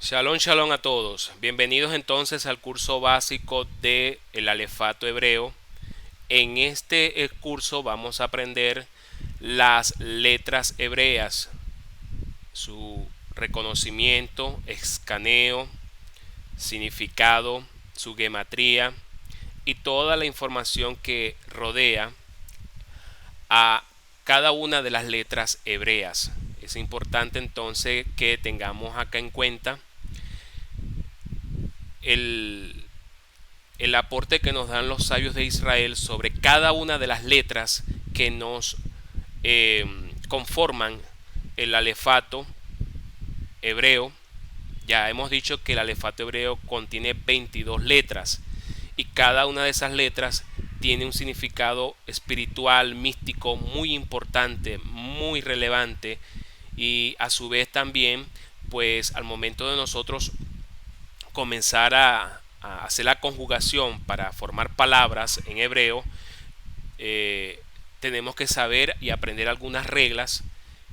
Shalom, shalom a todos. Bienvenidos entonces al curso básico de el alefato hebreo. En este curso vamos a aprender las letras hebreas, su reconocimiento, escaneo, significado, su gematría y toda la información que rodea a cada una de las letras hebreas. Es importante entonces que tengamos acá en cuenta el, el aporte que nos dan los sabios de Israel sobre cada una de las letras que nos conforman el alefato hebreo. Ya hemos dicho que el alefato hebreo contiene 22 letras y cada una de esas letras tiene un significado espiritual, místico muy importante, muy relevante, y a su vez también, pues al momento de nosotros comenzar a hacer la conjugación para formar palabras en hebreo, tenemos que saber y aprender algunas reglas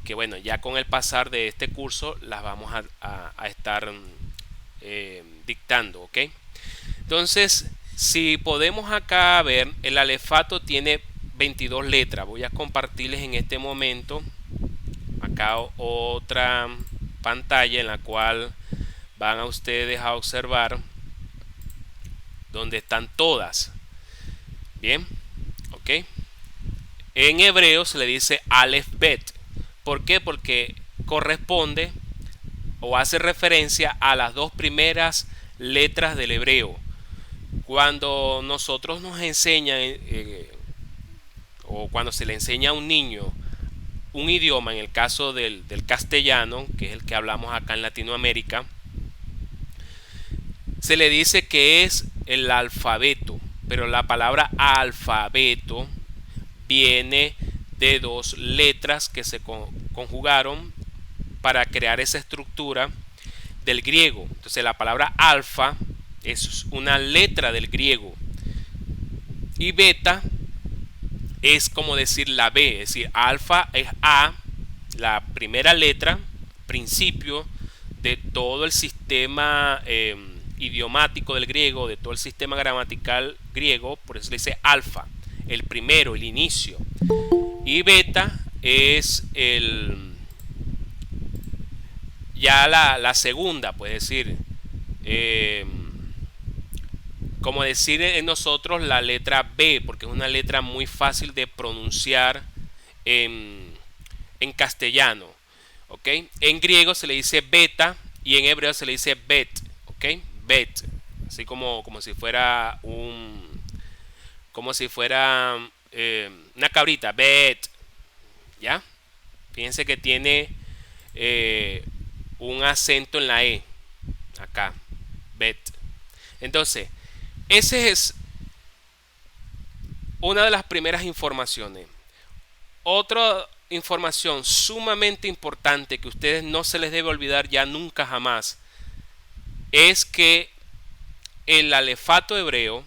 que, bueno, ya con el pasar de este curso las vamos a estar dictando, ¿ok? Entonces, si podemos acá ver, el alefato tiene 22 letras. Voy a compartirles en este momento acá otra pantalla en la cual van a ustedes a observar donde están todas. Bien, ok. En hebreo se le dice Aleph Bet. ¿Por qué? Porque corresponde o hace referencia a las dos primeras letras del hebreo. Cuando nosotros nos enseñan o cuando se le enseña a un niño un idioma, en el caso del castellano, que es el que hablamos acá en Latinoamérica, se le dice que es el alfabeto, pero la palabra alfabeto viene de dos letras que se conjugaron para crear esa estructura del griego. Entonces la palabra alfa es una letra del griego y beta es como decir la B, es decir, alfa es A, la primera letra, principio de todo el sistema idiomático del griego, de todo el sistema gramatical griego, por eso le dice alfa, el primero, el inicio. Y beta es ya la segunda, puede decir, como decir en nosotros la letra B, porque es una letra muy fácil de pronunciar en castellano. ¿Ok? En griego se le dice beta y en hebreo se le dice bet. ¿Ok? Bet. Así como si fuera una cabrita. Bet. ¿Ya? Fíjense que tiene un acento en la E. Acá. Bet. Entonces, esa es una de las primeras informaciones. Otra información sumamente importante que a ustedes no se les debe olvidar ya nunca jamás es que el alefato hebreo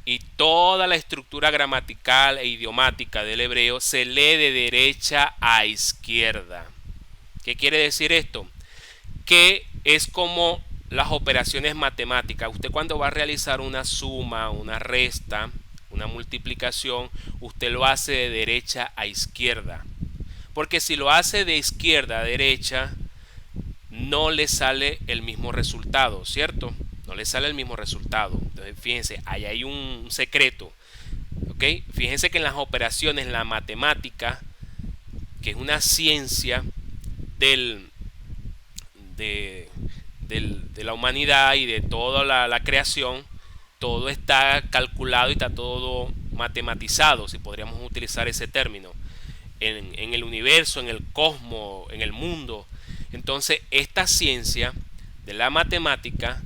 y toda la estructura gramatical e idiomática del hebreo se lee de derecha a izquierda. ¿Qué quiere decir esto? Que es como las operaciones matemáticas. Usted cuando va a realizar una suma, una resta, una multiplicación, usted lo hace de derecha a izquierda. Porque si lo hace de izquierda a derecha, no le sale el mismo resultado, ¿cierto? No le sale el mismo resultado. Entonces, fíjense, ahí hay un secreto. ¿Ok? Fíjense que en las operaciones, la matemática, que es una ciencia de la humanidad y de toda la creación, todo está calculado y está todo matematizado, si podríamos utilizar ese término, en el universo, en el cosmos, en el mundo. Entonces esta ciencia de la matemática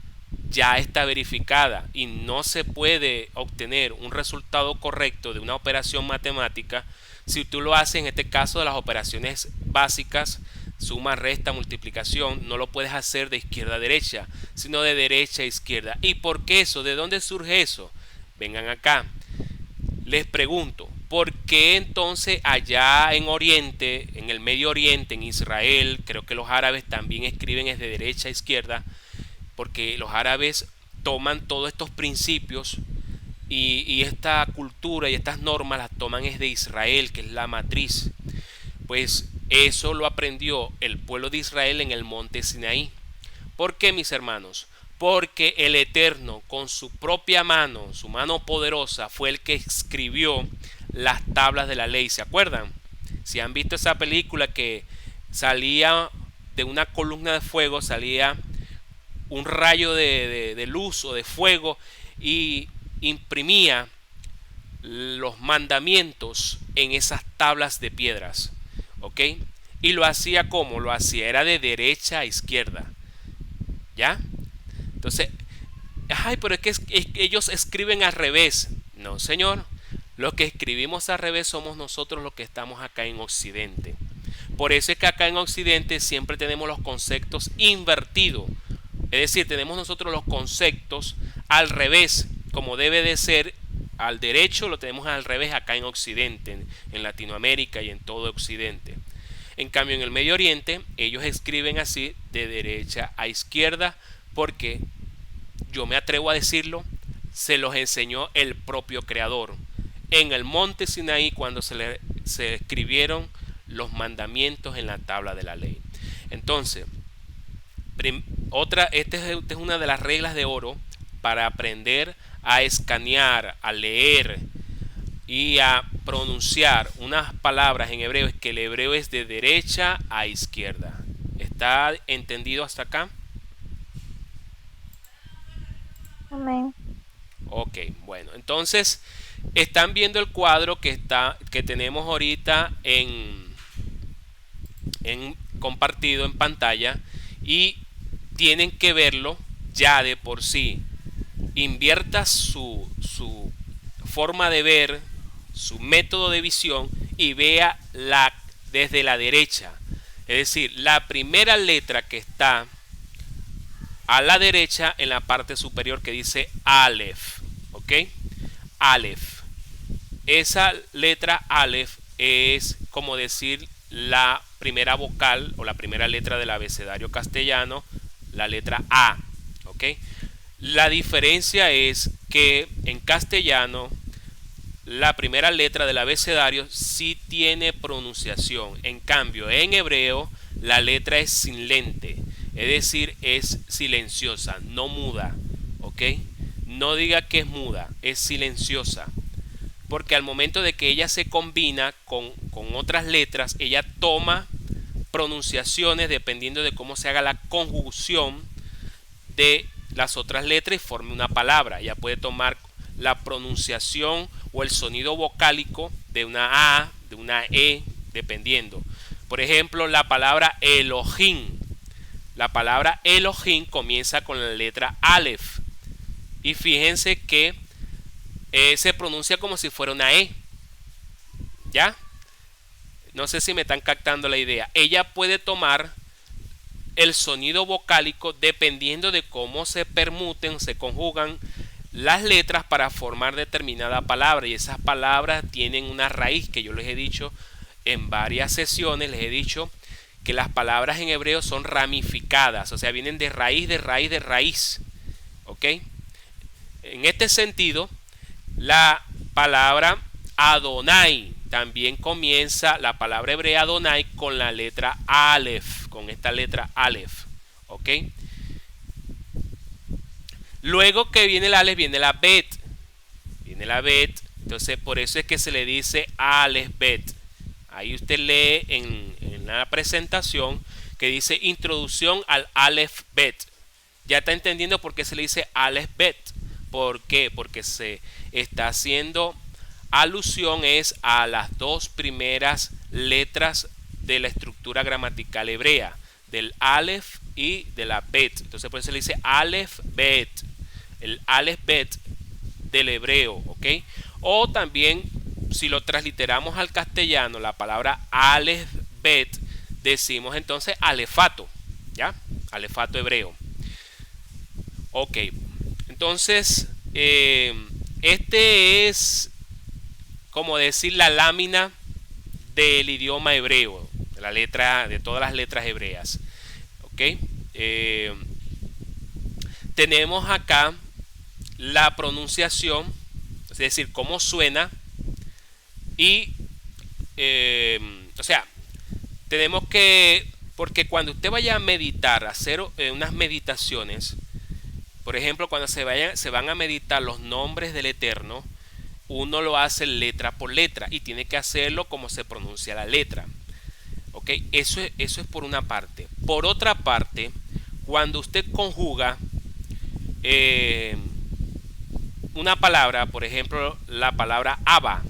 ya está verificada y no se puede obtener un resultado correcto de una operación matemática si tú lo haces, en este caso de las operaciones básicas, suma, resta, multiplicación, no lo puedes hacer de izquierda a derecha, sino de derecha a izquierda. ¿Y por qué eso? ¿De dónde surge eso? Vengan acá. Les pregunto, ¿por qué entonces allá en Oriente, en el Medio Oriente, en Israel, creo que los árabes también escriben es de derecha a izquierda? porque los árabes toman todos estos principios y esta cultura y estas normas las toman es de Israel, que es la matriz. Pues eso lo aprendió el pueblo de Israel en el monte Sinaí. ¿Por qué, mis hermanos? Porque el Eterno con su propia mano, su mano poderosa, fue el que escribió las tablas de la ley. ¿Se acuerdan? Si han visto esa película que salía de una columna de fuego, salía un rayo de luz o de fuego y imprimía los mandamientos en esas tablas de piedras. ¿Ok? Y lo hacía como lo hacía, era de derecha a izquierda. ¿Ya? Entonces, ay, pero es que ellos escriben al revés. No, señor. Los que escribimos al revés somos nosotros los que estamos acá en Occidente. Por eso es que acá en Occidente siempre tenemos los conceptos invertidos. Es decir, tenemos nosotros los conceptos al revés, como debe de ser. Al derecho lo tenemos al revés acá en Occidente, en Latinoamérica y en todo Occidente. En cambio, en el Medio Oriente, ellos escriben así de derecha a izquierda, porque yo me atrevo a decirlo, se los enseñó el propio Creador. En el monte Sinaí, cuando se escribieron los mandamientos en la tabla de la ley. Entonces, esta es una de las reglas de oro para aprender a escanear, a leer y a pronunciar unas palabras en hebreo, es que el hebreo es de derecha a izquierda. ¿Está entendido hasta acá? Amén. Ok, bueno, entonces están viendo el cuadro que tenemos ahorita en compartido en pantalla, y tienen que verlo ya de por sí. Invierta su forma de ver, su método de visión, y vea desde la derecha. Es decir, la primera letra que está a la derecha en la parte superior, que dice Aleph. ¿Ok? Aleph. Esa letra Aleph es como decir la primera vocal o la primera letra del abecedario castellano, la letra A. ¿Ok? La diferencia es que en castellano la primera letra del abecedario sí tiene pronunciación. En cambio, en hebreo la letra es silente, es decir, es silenciosa, no muda. ¿Ok? No diga que es muda, es silenciosa. Porque al momento de que ella se combina con otras letras, ella toma pronunciaciones dependiendo de cómo se haga la conjunción de las otras letras y forme una palabra. Ella puede tomar la pronunciación o el sonido vocálico de una A, de una E, dependiendo. Por ejemplo, la palabra Elohim. La palabra Elohim comienza con la letra Aleph. Y fíjense que se pronuncia como si fuera una E. ¿Ya? No sé si me están captando la idea. Ella puede tomar el sonido vocálico dependiendo de cómo se permuten, se conjugan las letras para formar determinada palabra, y esas palabras tienen una raíz, que yo les he dicho en varias sesiones, les he dicho que las palabras en hebreo son ramificadas, o sea, vienen de raíz, de raíz, de raíz. ¿Ok? En este sentido, la palabra Adonai también comienza, la palabra hebrea Adonai, con la letra Aleph, con esta letra Aleph. ¿Ok? Luego que viene el Aleph, viene la Bet. Viene la Bet. Entonces, por eso es que se le dice Aleph Bet. Ahí usted lee en la presentación que dice introducción al Aleph Bet. Ya está entendiendo por qué se le dice Aleph Bet. ¿Por qué? Porque se está haciendo alusión es a las dos primeras letras de la estructura gramatical hebrea, del Aleph y de la Bet. Entonces por eso se le dice Aleph Bet, el Aleph Bet del hebreo. ¿Ok? O también, si lo transliteramos al castellano, la palabra Aleph Bet, decimos entonces alefato. ¿Ya? Alefato hebreo. Ok, entonces este es como decir la lámina del idioma hebreo, la letra de todas las letras hebreas. ¿Ok? tenemos acá la pronunciación, es decir, cómo suena y, o sea, tenemos que, porque cuando usted vaya a meditar, a hacer unas meditaciones, por ejemplo, cuando se van a meditar los nombres del Eterno, uno lo hace letra por letra y tiene que hacerlo como se pronuncia la letra. ¿Ok? Eso es por una parte. Por otra parte, cuando usted conjuga eh, una palabra, por ejemplo, la palabra Abba,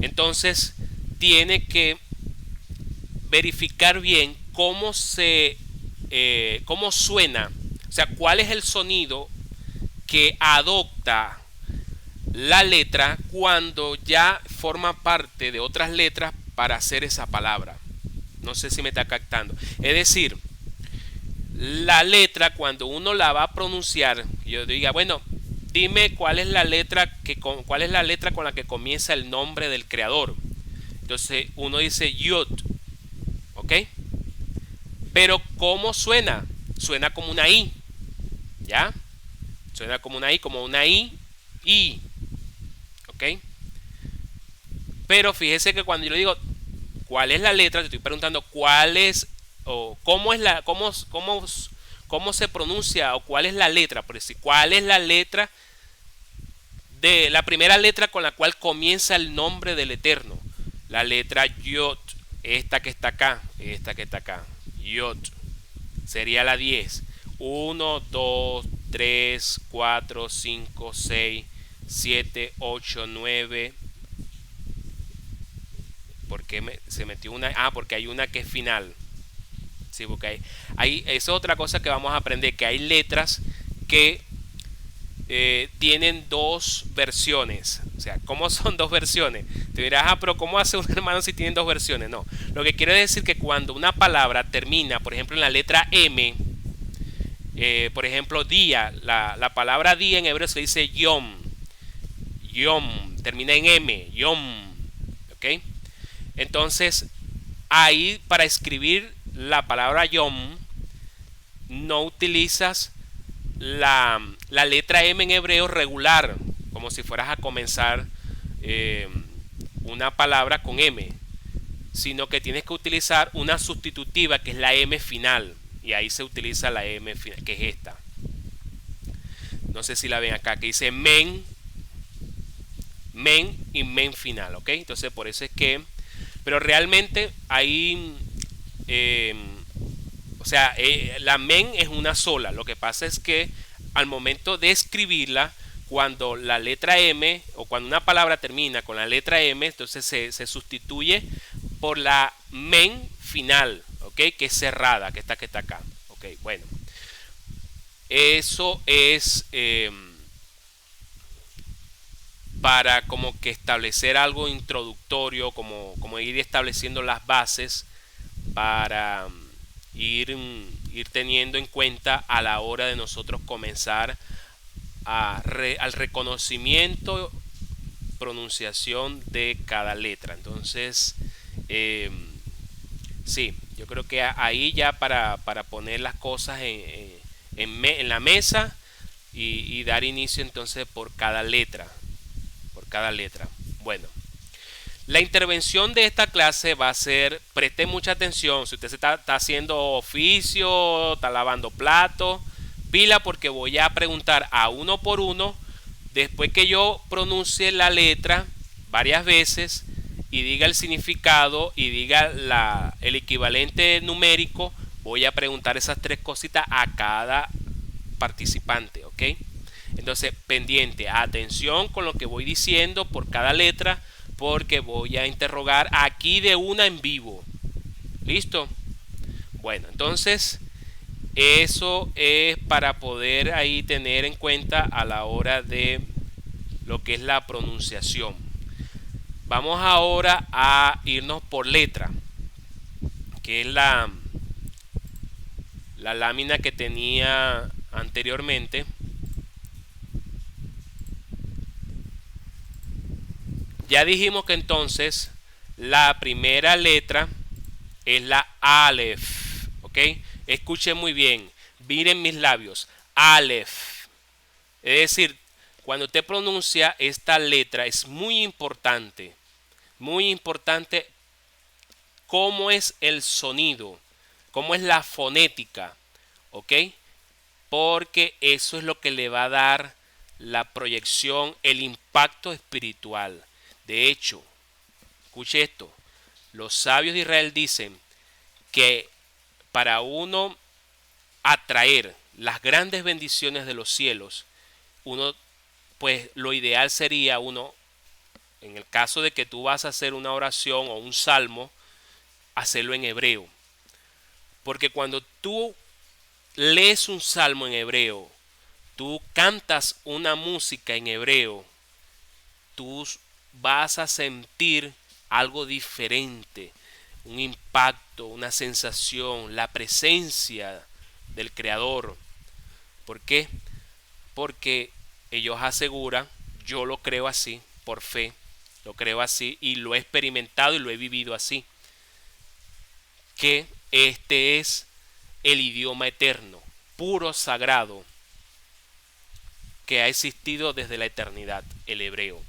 entonces tiene que verificar bien cómo suena, o sea, cuál es el sonido que adopta la letra cuando ya forma parte de otras letras para hacer esa palabra. No sé si me está captando. Es decir, la letra cuando uno la va a pronunciar, yo diga, bueno, dime cuál es la letra con la que comienza el nombre del creador. Entonces uno dice Yod, ¿ok? Pero ¿cómo suena? Suena como una I, ¿ya? Suena como una I, ¿ok? Pero fíjese que cuando yo le digo cuál es la letra, te estoy preguntando cuál es o cómo se pronuncia o cuál es la letra, por decir, cuál es la letra de la primera letra con la cual comienza el nombre del Eterno. La letra Yod, esta que está acá, Yod, sería la 10. 1, 2, 3, 4, 5, 6, 7, 8, 9. ¿Por qué se metió una? Ah, porque hay una que es final. Sí, porque esa es otra cosa que vamos a aprender, que hay letras que tienen dos versiones. O sea, ¿cómo son dos versiones? Te dirás, pero ¿cómo hace un hermano si tienen dos versiones? No, lo que quiere decir que cuando una palabra termina, por ejemplo, en la letra M, por ejemplo, día, la palabra día en hebreo se dice yom, termina en M, yom, ¿ok? Entonces, ahí para escribir la palabra yom, no utilizas la letra M en hebreo regular, como si fueras a comenzar una palabra con M, sino que tienes que utilizar una sustitutiva que es la M final, y ahí se utiliza la M final, que es esta. No sé si la ven acá, que dice men y men final, ¿ok? Entonces por eso es que, pero realmente ahí o sea, la men es una sola. Lo que pasa es que al momento de escribirla, cuando la letra M o cuando una palabra termina con la letra M, entonces se sustituye por la men final, ¿ok? Que es cerrada, que está acá. Ok, bueno. Eso es para como que establecer algo introductorio, como ir estableciendo las bases para ir teniendo en cuenta a la hora de nosotros comenzar al reconocimiento, pronunciación de cada letra. Entonces, sí, yo creo que ahí ya para poner las cosas en la mesa y dar inicio entonces por cada letra. Bueno. La intervención de esta clase va a ser, preste mucha atención, si usted está haciendo oficio, está lavando platos, pila porque voy a preguntar a uno por uno, después que yo pronuncie la letra varias veces y diga el significado y diga el equivalente numérico, voy a preguntar esas tres cositas a cada participante, ¿ok? Entonces, pendiente, atención con lo que voy diciendo por cada letra, porque voy a interrogar aquí de una en vivo. ¿Listo? Bueno, entonces eso es para poder ahí tener en cuenta a la hora de lo que es la pronunciación. Vamos ahora a irnos por letra, que es la lámina que tenía anteriormente. Ya dijimos que entonces la primera letra es la Aleph, ¿ok? Escuchen muy bien. Miren mis labios. Aleph. Es decir, cuando usted pronuncia esta letra es muy importante. Muy importante cómo es el sonido, cómo es la fonética, ¿ok? Porque eso es lo que le va a dar la proyección, el impacto espiritual. De hecho, escuche esto, los sabios de Israel dicen que para uno atraer las grandes bendiciones de los cielos, uno, pues lo ideal sería uno, en el caso de que tú vas a hacer una oración o un salmo, hacerlo en hebreo. Porque cuando tú lees un salmo en hebreo, tú cantas una música en hebreo, tú vas a sentir algo diferente, un impacto, una sensación, la presencia del Creador. ¿Por qué? Porque ellos aseguran, yo lo creo así, por fe, lo creo así y lo he experimentado y lo he vivido así, que este es el idioma eterno, puro, sagrado, que ha existido desde la eternidad, el hebreo.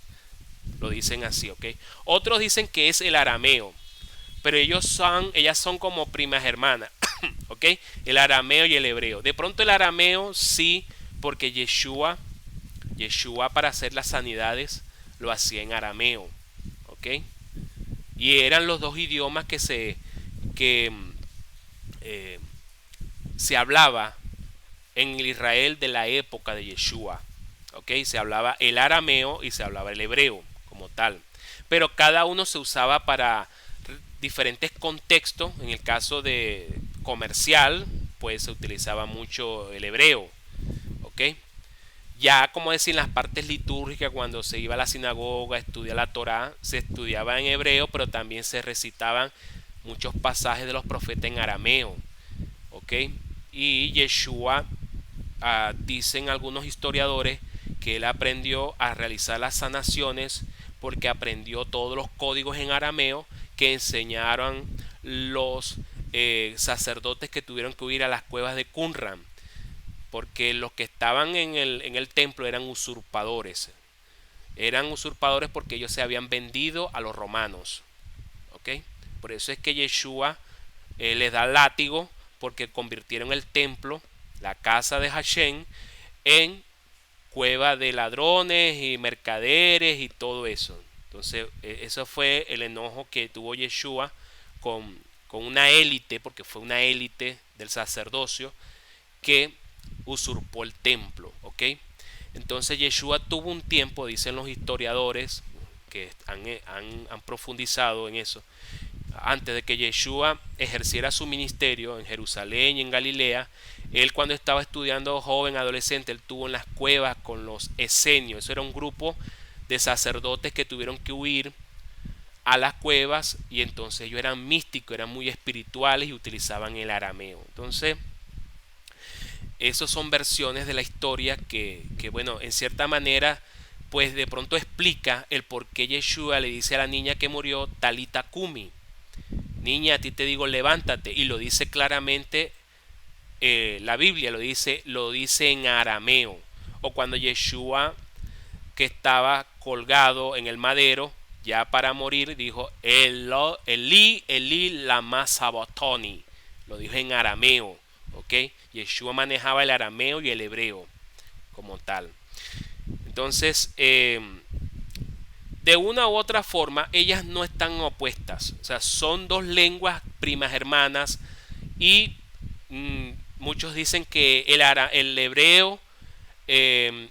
Lo dicen así, ¿ok? Otros dicen que es el arameo, pero ellas son como primas hermanas, ¿ok? El arameo y el hebreo. De pronto el arameo sí, porque Yeshua para hacer las sanidades lo hacía en arameo, ¿ok? Y eran los dos idiomas eh, se hablaba en el Israel de la época de Yeshua. ¿Ok? Se hablaba el arameo y se hablaba el hebreo como tal. Pero cada uno se usaba para diferentes contextos. En el caso de comercial, pues se utilizaba mucho el hebreo. ¿Ok? Ya como decir en las partes litúrgicas, cuando se iba a la sinagoga a estudiar la Torá, se estudiaba en hebreo, pero también se recitaban muchos pasajes de los profetas en arameo. ¿Ok? Y Yeshua, dicen algunos historiadores, que él aprendió a realizar las sanaciones porque aprendió todos los códigos en arameo que enseñaron los sacerdotes que tuvieron que huir a las cuevas de Qumran, porque los que estaban en el templo eran usurpadores porque ellos se habían vendido a los romanos, ¿ok? Por eso es que Yeshua les da látigo, porque convirtieron el templo, la casa de Hashem, en cueva de ladrones y mercaderes y todo eso. Entonces, eso fue el enojo que tuvo Yeshua con una élite, porque fue una élite del sacerdocio que usurpó el templo, ¿ok? Entonces Yeshua tuvo un tiempo, dicen los historiadores que han profundizado en eso, antes de que Yeshua ejerciera su ministerio en Jerusalén y en Galilea. Él, cuando estaba estudiando joven, adolescente, él tuvo en las cuevas con los esenios. Eso era un grupo de sacerdotes que tuvieron que huir a las cuevas, y entonces ellos eran místicos, eran muy espirituales y utilizaban el arameo. Entonces, esas son versiones de la historia que bueno, en cierta manera, pues de pronto explica el por qué Yeshua le dice a la niña que murió, Talita Kumi, niña, a ti te digo, levántate. Y lo dice claramente, la Biblia lo dice en arameo. O cuando Yeshua, que estaba colgado en el madero, ya para morir, dijo, Eli, Eli, lama sabachthani. Lo dijo en arameo, ¿ok? Yeshua manejaba el arameo y el hebreo como tal. Entonces, de una u otra forma, ellas no están opuestas. O sea, son dos lenguas primas hermanas, y muchos dicen que el hebreo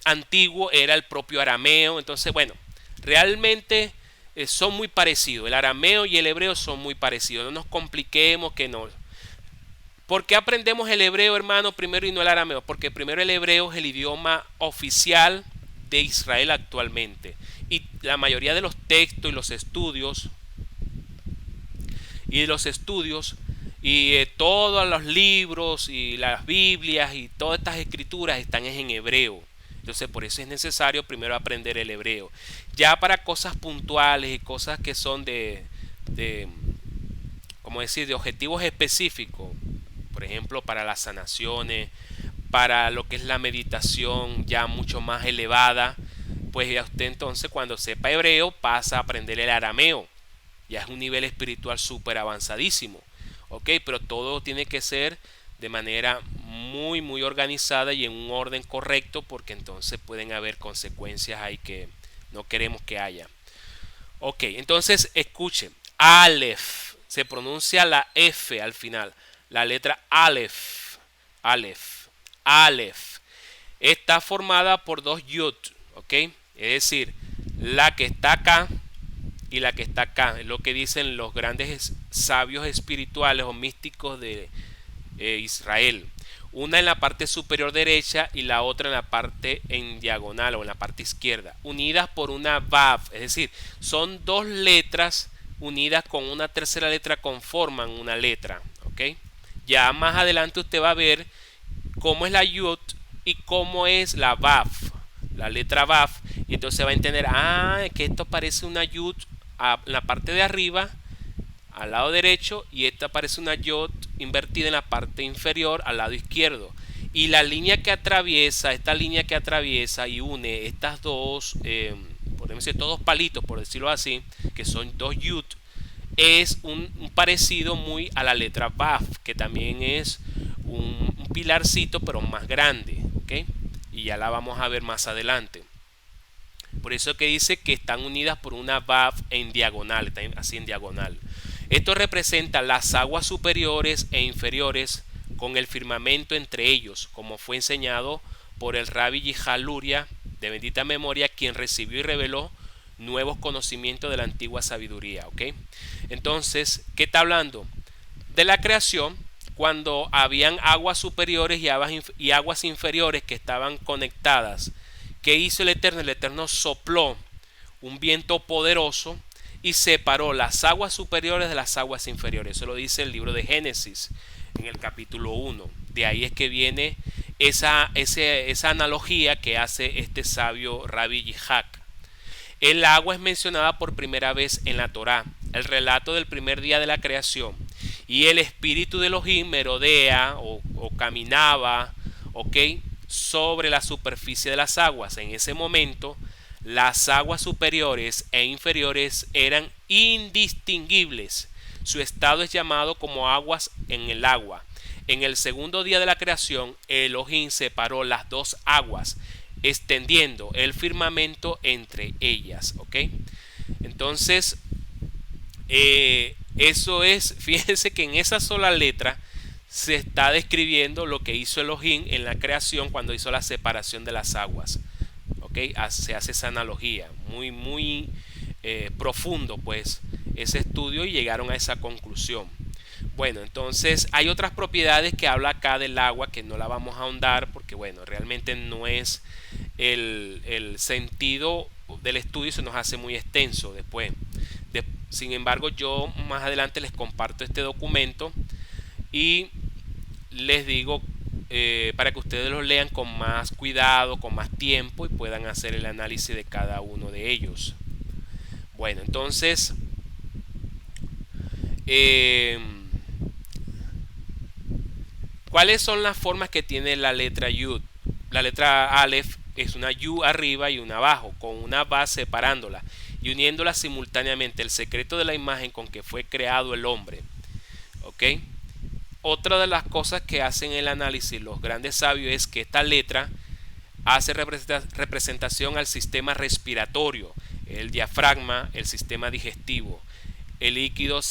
antiguo era el propio arameo. Entonces, bueno, realmente son muy parecidos. El arameo y el hebreo son muy parecidos. No nos compliquemos, que no. ¿Por qué aprendemos el hebreo, hermano, primero y no el arameo? Porque primero el hebreo es el idioma oficial de Israel actualmente. Y la mayoría de los textos y todos los libros y las Biblias y todas estas escrituras están en hebreo. Entonces, por eso es necesario primero aprender el hebreo. Ya para cosas puntuales y cosas que son de como decir, de objetivos específicos. Por por ejemplo, para las sanaciones, para lo que es la meditación ya mucho más elevada, pues ya usted entonces cuando sepa hebreo pasa a aprender el arameo. Ya es un nivel espiritual súper avanzadísimo. ¿Ok? Pero todo tiene que ser de manera muy organizada y en un orden correcto, porque entonces pueden haber consecuencias ahí que no queremos que haya. Ok, entonces escuchen. Aleph. Se pronuncia la F al final. La letra Aleph. Aleph. Aleph. Está formada por dos yud. Ok. Es decir, la que está acá y la que está acá. Es lo que dicen los grandes sabios espirituales o místicos de Israel. Una en la parte superior derecha y la otra en la parte en diagonal o en la parte izquierda, unidas por una vav, es decir, son dos letras unidas con una tercera letra, conforman una letra, ¿ok? Ya más adelante usted va a ver cómo es la yud y cómo es la vav, la letra vav, y entonces va a entender, que esto parece una yud en la parte de arriba al lado derecho, y esta aparece una yod invertida en la parte inferior al lado izquierdo. Y la línea que atraviesa, esta línea que atraviesa y une estas dos, podemos decir, estos dos palitos, por decirlo así, que son dos yud, es un parecido muy a la letra Baf, que también es un pilarcito, pero más grande, ¿ok? Y ya la vamos a ver más adelante. Por eso que dice que están unidas por una Baf en diagonal, así en diagonal. Esto representa las aguas superiores e inferiores con el firmamento entre ellos, como fue enseñado por el Rabbi Yihal Luria, de bendita memoria, quien recibió y reveló nuevos conocimientos de la antigua sabiduría. ¿Ok? Entonces, ¿qué está hablando? De la creación, cuando habían aguas superiores y aguas inferiores que estaban conectadas. ¿Qué hizo el Eterno? El Eterno sopló un viento poderoso y separó las aguas superiores de las aguas inferiores. Eso lo dice el libro de Génesis en el capítulo 1. De ahí es que viene esa analogía que hace este sabio Rabbi Yitzhak. El agua es mencionada por primera vez en la Torá, el relato del primer día de la creación. Y el espíritu de Elohim merodea o caminaba, ¿ok?, sobre la superficie de las aguas. En ese momento, las aguas superiores e inferiores eran indistinguibles. Su estado es llamado como aguas en el agua. En el segundo día de la creación, Elohim separó las dos aguas, extendiendo el firmamento entre ellas. ¿Ok? Entonces, eso es, fíjense que en esa sola letra se está describiendo lo que hizo Elohim en la creación cuando hizo la separación de las aguas. ¿Okay? Se hace esa analogía muy profundo, pues, ese estudio, y llegaron a esa conclusión. Bueno, entonces hay otras propiedades que habla acá del agua que no la vamos a ahondar porque, bueno, realmente no es el sentido del estudio, se nos hace muy extenso después. Sin embargo, yo más adelante les comparto este documento y les digo para que ustedes los lean con más cuidado, con más tiempo, y puedan hacer el análisis de cada uno de ellos. Bueno, entonces ¿cuáles son las formas que tiene la letra Yud? La letra Aleph es una Yud arriba y una abajo, con una base separándola y uniéndolas simultáneamente. El secreto de la imagen con que fue creado el hombre. ¿Ok? Otra de las cosas que hacen el análisis los grandes sabios es que esta letra hace representación al sistema respiratorio, el diafragma, el sistema digestivo, el líquido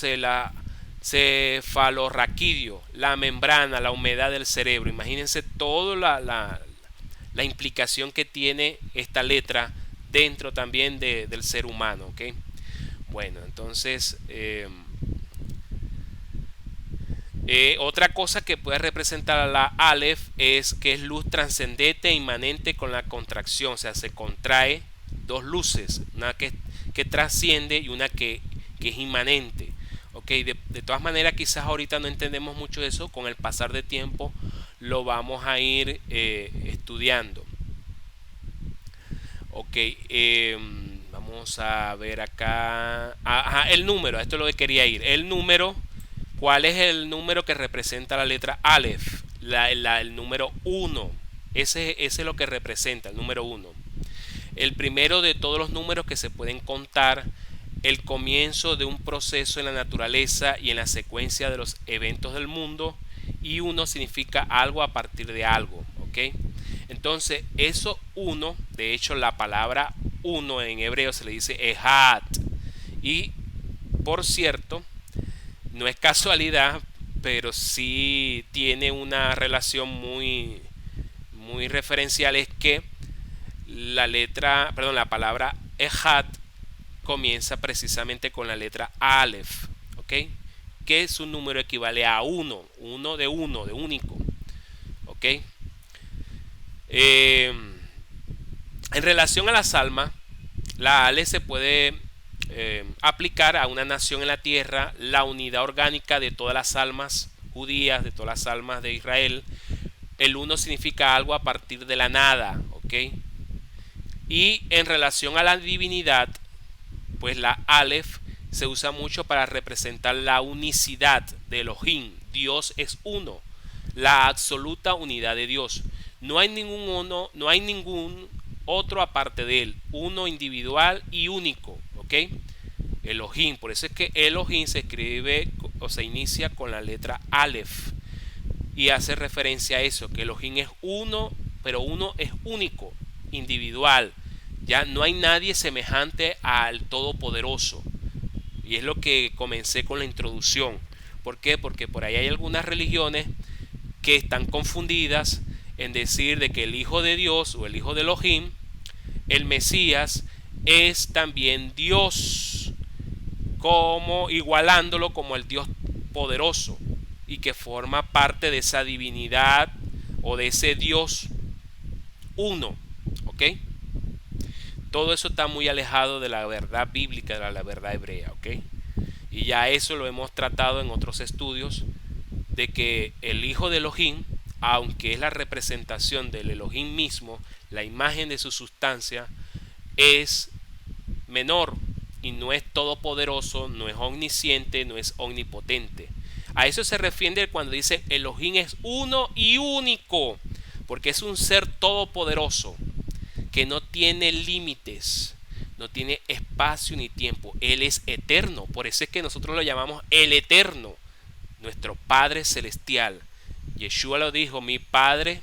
cefalorraquídeo, la membrana, la humedad del cerebro. Imagínense toda la implicación que tiene esta letra dentro también del ser humano. ¿Okay? Bueno, entonces otra cosa que puede representar a la Aleph es que es luz trascendente e inmanente con la contracción. O sea, se contrae dos luces, una que trasciende y una que es inmanente. Okay, de todas maneras, quizás ahorita no entendemos mucho eso, con el pasar de tiempo lo vamos a ir estudiando. Ok, vamos a ver acá. El número, esto es lo que quería ir. El número ¿Cuál es el número que representa la letra Aleph? El número uno. Ese es lo que representa, el número uno. El primero de todos los números que se pueden contar, el comienzo de un proceso en la naturaleza y en la secuencia de los eventos del mundo, y uno significa algo a partir de algo, ¿ok? Entonces, eso uno, de hecho la palabra uno en hebreo se le dice ehad, y por cierto, no es casualidad, pero sí tiene una relación muy referencial, es que la palabra ehad comienza precisamente con la letra Aleph, ¿ok? Que su número equivale a uno, de único, ¿ok? Eh, en relación a las almas, la Aleph se puede aplicar a una nación en la tierra, la unidad orgánica de todas las almas judías, de todas las almas de Israel. El uno significa algo a partir de la nada, ¿ok? Y en relación a la divinidad, pues la Aleph se usa mucho para representar la unicidad de Elohim. Dios es uno, la absoluta unidad de Dios. No hay ningún uno, no hay ningún otro aparte de él, uno individual y único, ¿ok? Elohim, por eso es que Elohim se escribe o se inicia con la letra Aleph y hace referencia a eso, que Elohim es uno, pero uno es único, individual. Ya no hay nadie semejante al Todopoderoso. Y es lo que comencé con la introducción. ¿Por qué? Porque por ahí hay algunas religiones que están confundidas en decir de que el Hijo de Dios o el Hijo de Elohim, el Mesías, es también Dios, como igualándolo como el Dios poderoso y que forma parte de esa divinidad o de ese Dios uno, ¿ok? Todo eso está muy alejado de la verdad bíblica, de la verdad hebrea, ¿ok? Y ya eso lo hemos tratado en otros estudios, de que el Hijo de Elohim, aunque es la representación del Elohim mismo, la imagen de su sustancia, es menor y no es todopoderoso, no es omnisciente, no es omnipotente. A eso se refiere cuando dice Elohim es uno y único, porque es un ser todopoderoso que no tiene límites, no tiene espacio ni tiempo. Él es eterno, por eso es que nosotros lo llamamos el eterno, nuestro Padre celestial. Yeshua lo dijo, mi Padre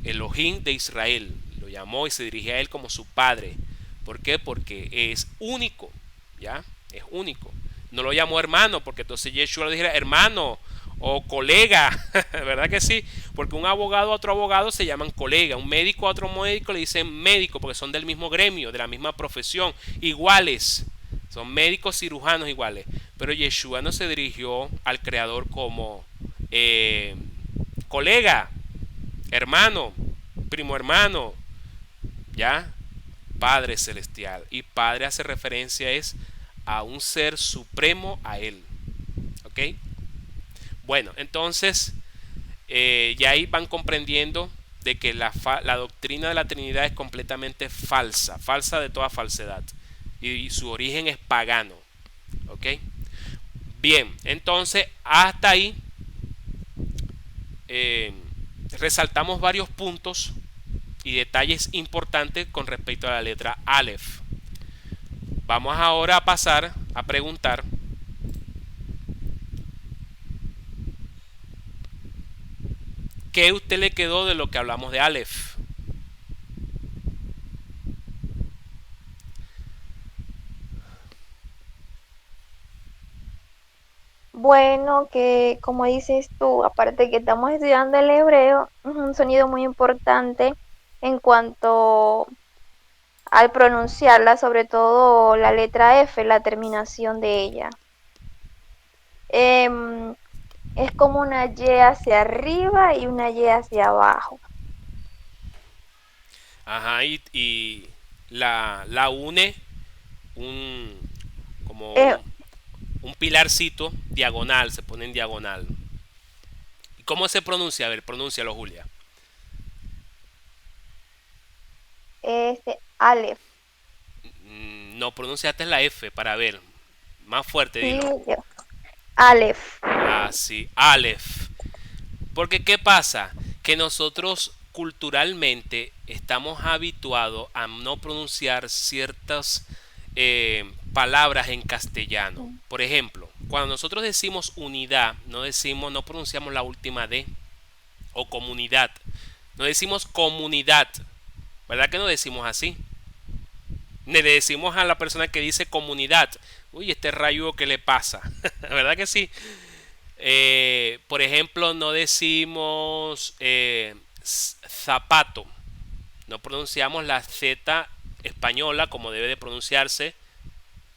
Elohim de Israel, lo llamó y se dirigía a él como su Padre. ¿Por qué? Porque es único, ¿ya? Es único. No lo llamó hermano, porque entonces Yeshua lo dijera hermano o colega, ¿verdad que sí? Porque un abogado a otro abogado se llaman colega, un médico a otro médico le dicen médico, porque son del mismo gremio, de la misma profesión, iguales, son médicos cirujanos iguales. Pero Yeshua no se dirigió al Creador como colega, hermano, primo hermano, ¿ya? Padre celestial. Y Padre hace referencia es a un ser supremo a Él. ¿Ok? Bueno, entonces ya ahí van comprendiendo de que la doctrina de la Trinidad es completamente falsa, falsa de toda falsedad. Y su origen es pagano. ¿Ok? Bien, entonces hasta ahí eh, resaltamos varios puntos y detalles importantes con respecto a la letra Aleph. Vamos ahora a pasar a preguntar qué usted le quedó de lo que hablamos de Aleph. Bueno, que como dices tú, aparte que estamos estudiando el hebreo, es un sonido muy importante en cuanto al pronunciarla, sobre todo la letra F, la terminación de ella. Em, es como una Y hacia arriba y una Y hacia abajo. Ajá, y la une un, como Eh, un pilarcito diagonal, se pone en diagonal. ¿Y cómo se pronuncia? A ver, pronúncialo, Julia. Aleph. No, pronunciaste la F para ver. Más fuerte, Sí, dilo. Aleph. Así, Aleph. Porque ¿qué pasa? Que nosotros culturalmente estamos habituados a no pronunciar ciertas palabras en castellano. Por ejemplo, cuando nosotros decimos unidad, no pronunciamos la última D, o comunidad. No decimos comunidad. ¿Verdad que no decimos así? Le decimos a la persona que dice comunidad, uy, este rayo, ¿qué le pasa? ¿Verdad que sí? Por ejemplo, no decimos zapato. No pronunciamos la Z española como debe de pronunciarse,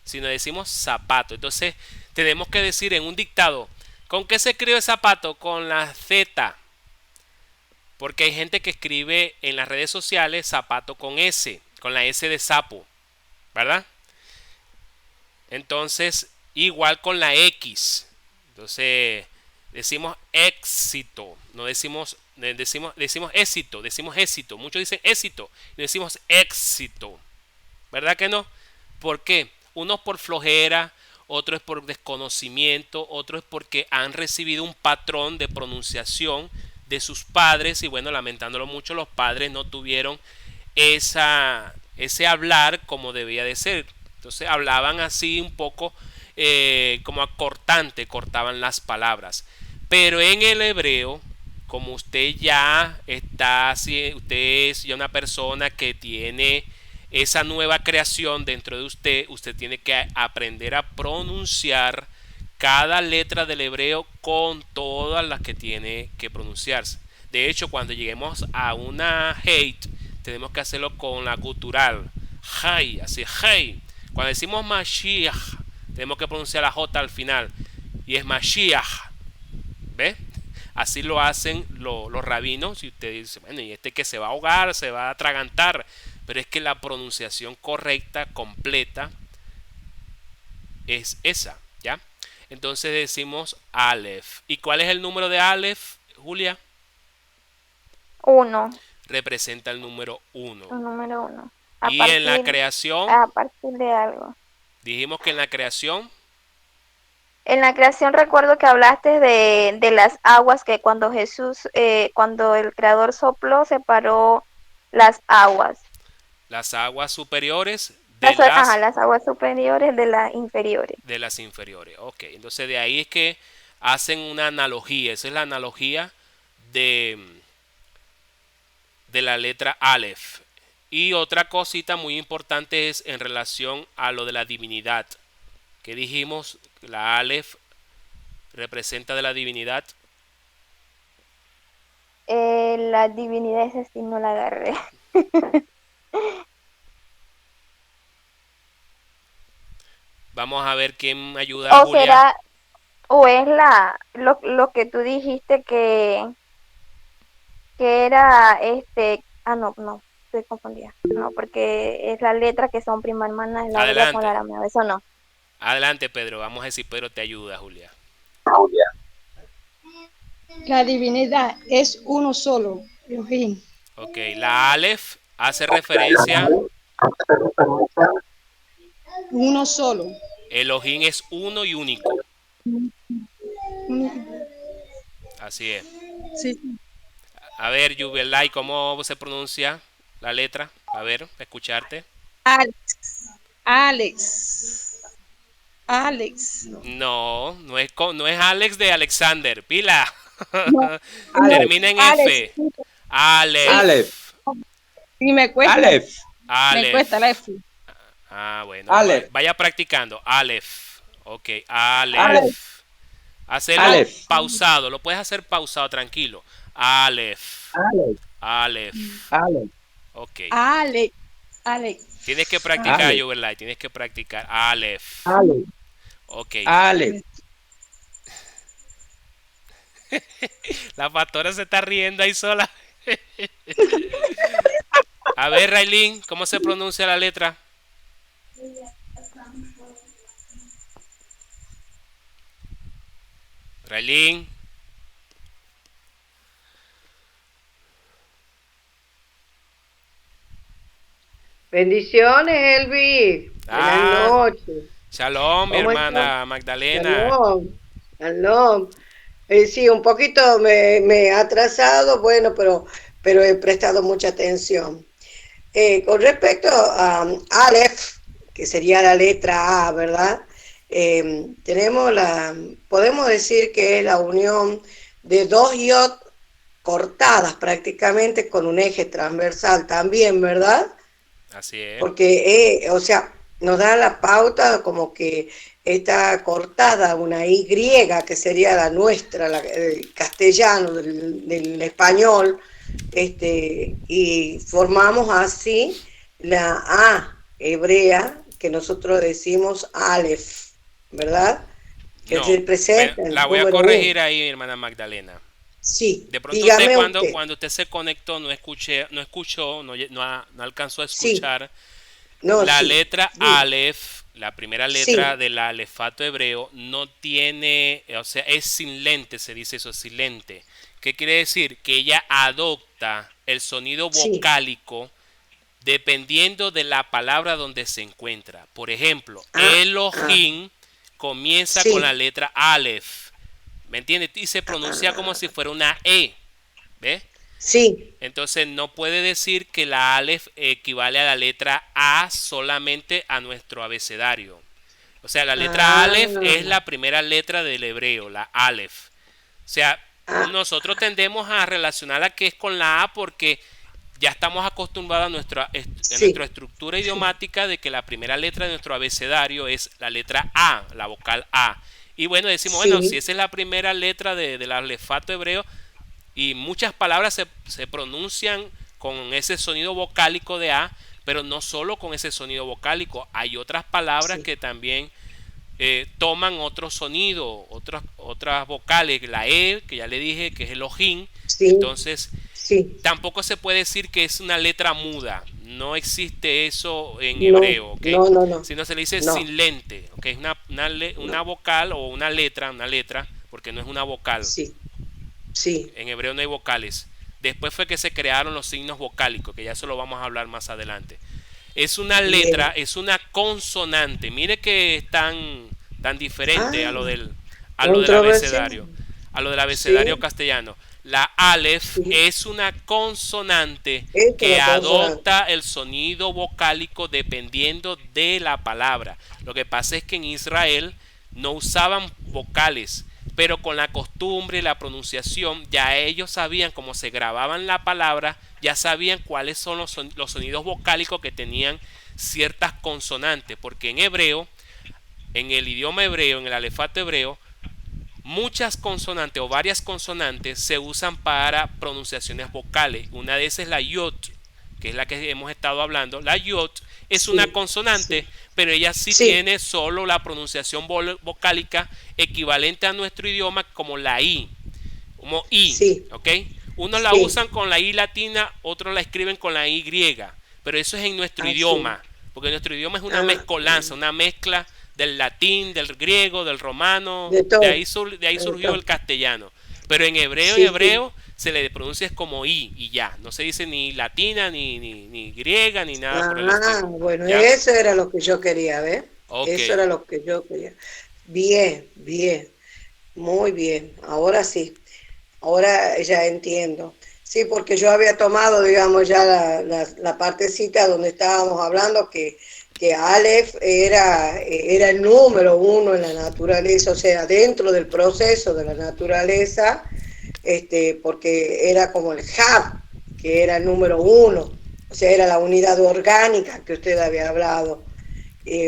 sino decimos zapato. Entonces, tenemos que decir en un dictado, ¿con qué se escribe zapato? Con la Z. Porque hay gente que escribe en las redes sociales zapato con S, con la S de sapo, ¿verdad? Entonces, igual con la X. Entonces, decimos éxito, no decimos éxito, decimos éxito. Muchos dicen éxito y decimos éxito. ¿Verdad que no? ¿Por qué? Unos por flojera, otro es por desconocimiento, otro es porque han recibido un patrón de pronunciación de sus padres y bueno, lamentándolo mucho, los padres no tuvieron ese hablar como debía de ser. Entonces hablaban así un poco como acortante, cortaban las palabras. Pero en el hebreo, como usted ya está, usted es ya una persona que tiene esa nueva creación dentro de usted, usted tiene que aprender a pronunciar cada letra del hebreo con todas las que tiene que pronunciarse. De hecho, cuando lleguemos a una hate, tenemos que hacerlo con la gutural. Hay, así, hay. Cuando decimos Mashiach, tenemos que pronunciar la J al final. Y es Mashiach. ¿Ve? Así lo hacen los rabinos. Y usted dice, bueno, y este que se va a ahogar, se va a atragantar. Pero es que la pronunciación correcta, completa, es esa, ¿ya? Entonces decimos Aleph. ¿Y cuál es el número de Aleph, Julia? Uno, Representa el número uno. el número uno. Y en la creación, A partir de algo. dijimos que en la creación, En la creación recuerdo que hablaste de las aguas, que cuando cuando el Creador sopló, separó las aguas. las aguas superiores Las aguas superiores de las inferiores. de las inferiores. Ok, entonces de ahí es que hacen una analogía. Esa es la analogía de, de la letra Aleph. Y otra cosita muy importante es en relación a lo de la divinidad. Que dijimos, la Aleph representa de la divinidad. La divinidad esa sí no la agarré. Vamos a ver quién ayuda a O Julia. será, o es lo que tú dijiste que era no, estoy confundida. No, porque es la letra que son prima hermana de la hebrea con la Adelante. aramea. Eso no. Adelante, Pedro. Vamos a decir, Pedro te ayuda, Julia. La divinidad es uno solo, Elohim. Ok, la Aleph hace referencia. Uno solo. Elohim es uno y único. Así es. Sí. A ver, Yubelay, ¿cómo se pronuncia la letra? A ver, escucharte. Alex. Alex. Alex. No, no es Alex de Alexander. Pila. No. Alex. Termina en Alex. F. Aleph. Aleph. Y me cuesta. Aleph. Me cuesta la F. Ah, bueno. Aleph. Vaya practicando. Aleph. Ok, Aleph. Aleph. Hacerlo Aleph. pausado. Lo puedes hacer pausado, tranquilo. Aleph. Aleph. Aleph. Aleph. Ok. Alex. Alex. Tienes que practicar, Aleph. Yubelay. Tienes que practicar. Aleph. Aleph. Ok. Aleph. La pastora se está riendo ahí sola. A ver, Raylin, ¿cómo se pronuncia la letra? Raylin. Bendiciones, Elvi. Buenas Ah, noches. shalom, mi ¿Cómo estás? hermana Magdalena. Shalom. No, sí, un poquito me he atrasado, bueno, pero he prestado mucha atención. Con respecto a Aleph, que sería la letra A, ¿verdad? Tenemos podemos decir que es la unión de dos yod cortadas prácticamente con un eje transversal también, ¿verdad? Así es. Porque, o sea, nos da la pauta como que está cortada una Y, que sería la nuestra, el castellano del español, y formamos así la A hebrea, que nosotros decimos Aleph, ¿verdad? Que No, representa el la voy a número uno. corregir ahí, hermana Magdalena. Sí, De pronto usted dígame usted. cuando usted se conectó no alcanzó a Sí, escuchar no, la sí, letra diga. Aleph, la primera letra Sí, del alefato hebreo, no tiene, o sea, es silente, se dice eso, silente. ¿Qué quiere decir? Que ella adopta el sonido sí. vocálico dependiendo de la palabra donde se encuentra. Por ejemplo, Ah, ah, Elohim comienza con la sí. letra Aleph, ¿me entiendes? Y se pronuncia como si Ah, fuera una E, ¿ves? sí, Entonces no puede decir que la Aleph equivale a la letra A solamente a nuestro abecedario. O sea, la letra Aleph es ah, la primera letra del hebreo, la Aleph. O sea, ah, nosotros tendemos a relacionarla que es con la A porque ya estamos acostumbrados a nuestra sí, estructura idiomática de que la primera letra de nuestro abecedario es la letra A, la vocal A. Y bueno, decimos, bueno, si sí, esa es la primera letra del alefato hebreo, y muchas palabras se pronuncian con ese sonido vocálico de A, pero no solo con ese sonido vocálico, hay otras palabras sí, que también toman otro sonido, otras vocales, la E, que ya le dije que es el ojín, sí, entonces sí. tampoco se puede decir que es una letra muda, no existe eso en No, hebreo, ¿ok? no, no, no, Sino se le dice no, silente, ¿ok? Es una no. vocal o una letra, porque no es una vocal. Sí, sí. En hebreo no hay vocales. Después fue que se crearon los signos vocálicos, que ya eso lo vamos a hablar más adelante. Es una letra, Bien. es una consonante. Mire que es tan diferente Ah, a lo del controversial. abecedario, a lo del abecedario Sí, castellano. La Aleph sí. es una consonante Es que una consonante. adopta el sonido vocálico dependiendo de la palabra. Lo que pasa es que en Israel no usaban vocales, pero con la costumbre y la pronunciación ya ellos sabían cómo se grababan la palabra, ya sabían cuáles son los sonidos vocálicos que tenían ciertas consonantes, porque en hebreo, en el idioma hebreo, en el alefato hebreo, muchas consonantes o varias consonantes se usan para pronunciaciones vocales. Una de esas es la yod, que es la que hemos estado hablando. La yod es una Sí, consonante, sí, pero ella sí sí, tiene solo la pronunciación vocálica equivalente a nuestro idioma como la I, como I, sí, ¿ok? Unos la sí. usan con la I latina, otros la escriben con la Y, pero eso es en nuestro Así. idioma, porque nuestro idioma es una Ah, mezcolanza, una mezcla del latín, del griego, del romano, de de todo, ahí, de ahí de surgió todo. el castellano. Pero en Sí, sí. hebreo se le pronuncia como I y ya, no se dice ni latina, ni griega, ni nada por el Ah, estilo. bueno, ¿Ya? eso era lo que yo quería ver. Ok, Eso era lo que yo quería. Bien, bien, muy bien. Ahora sí, ahora ya entiendo. Sí, porque yo había tomado, digamos, ya la partecita donde estábamos hablando que Aleph era el número uno en la naturaleza, o sea, dentro del proceso de la naturaleza, porque era como el hub, que era el número uno, o sea, era la unidad orgánica que usted había hablado.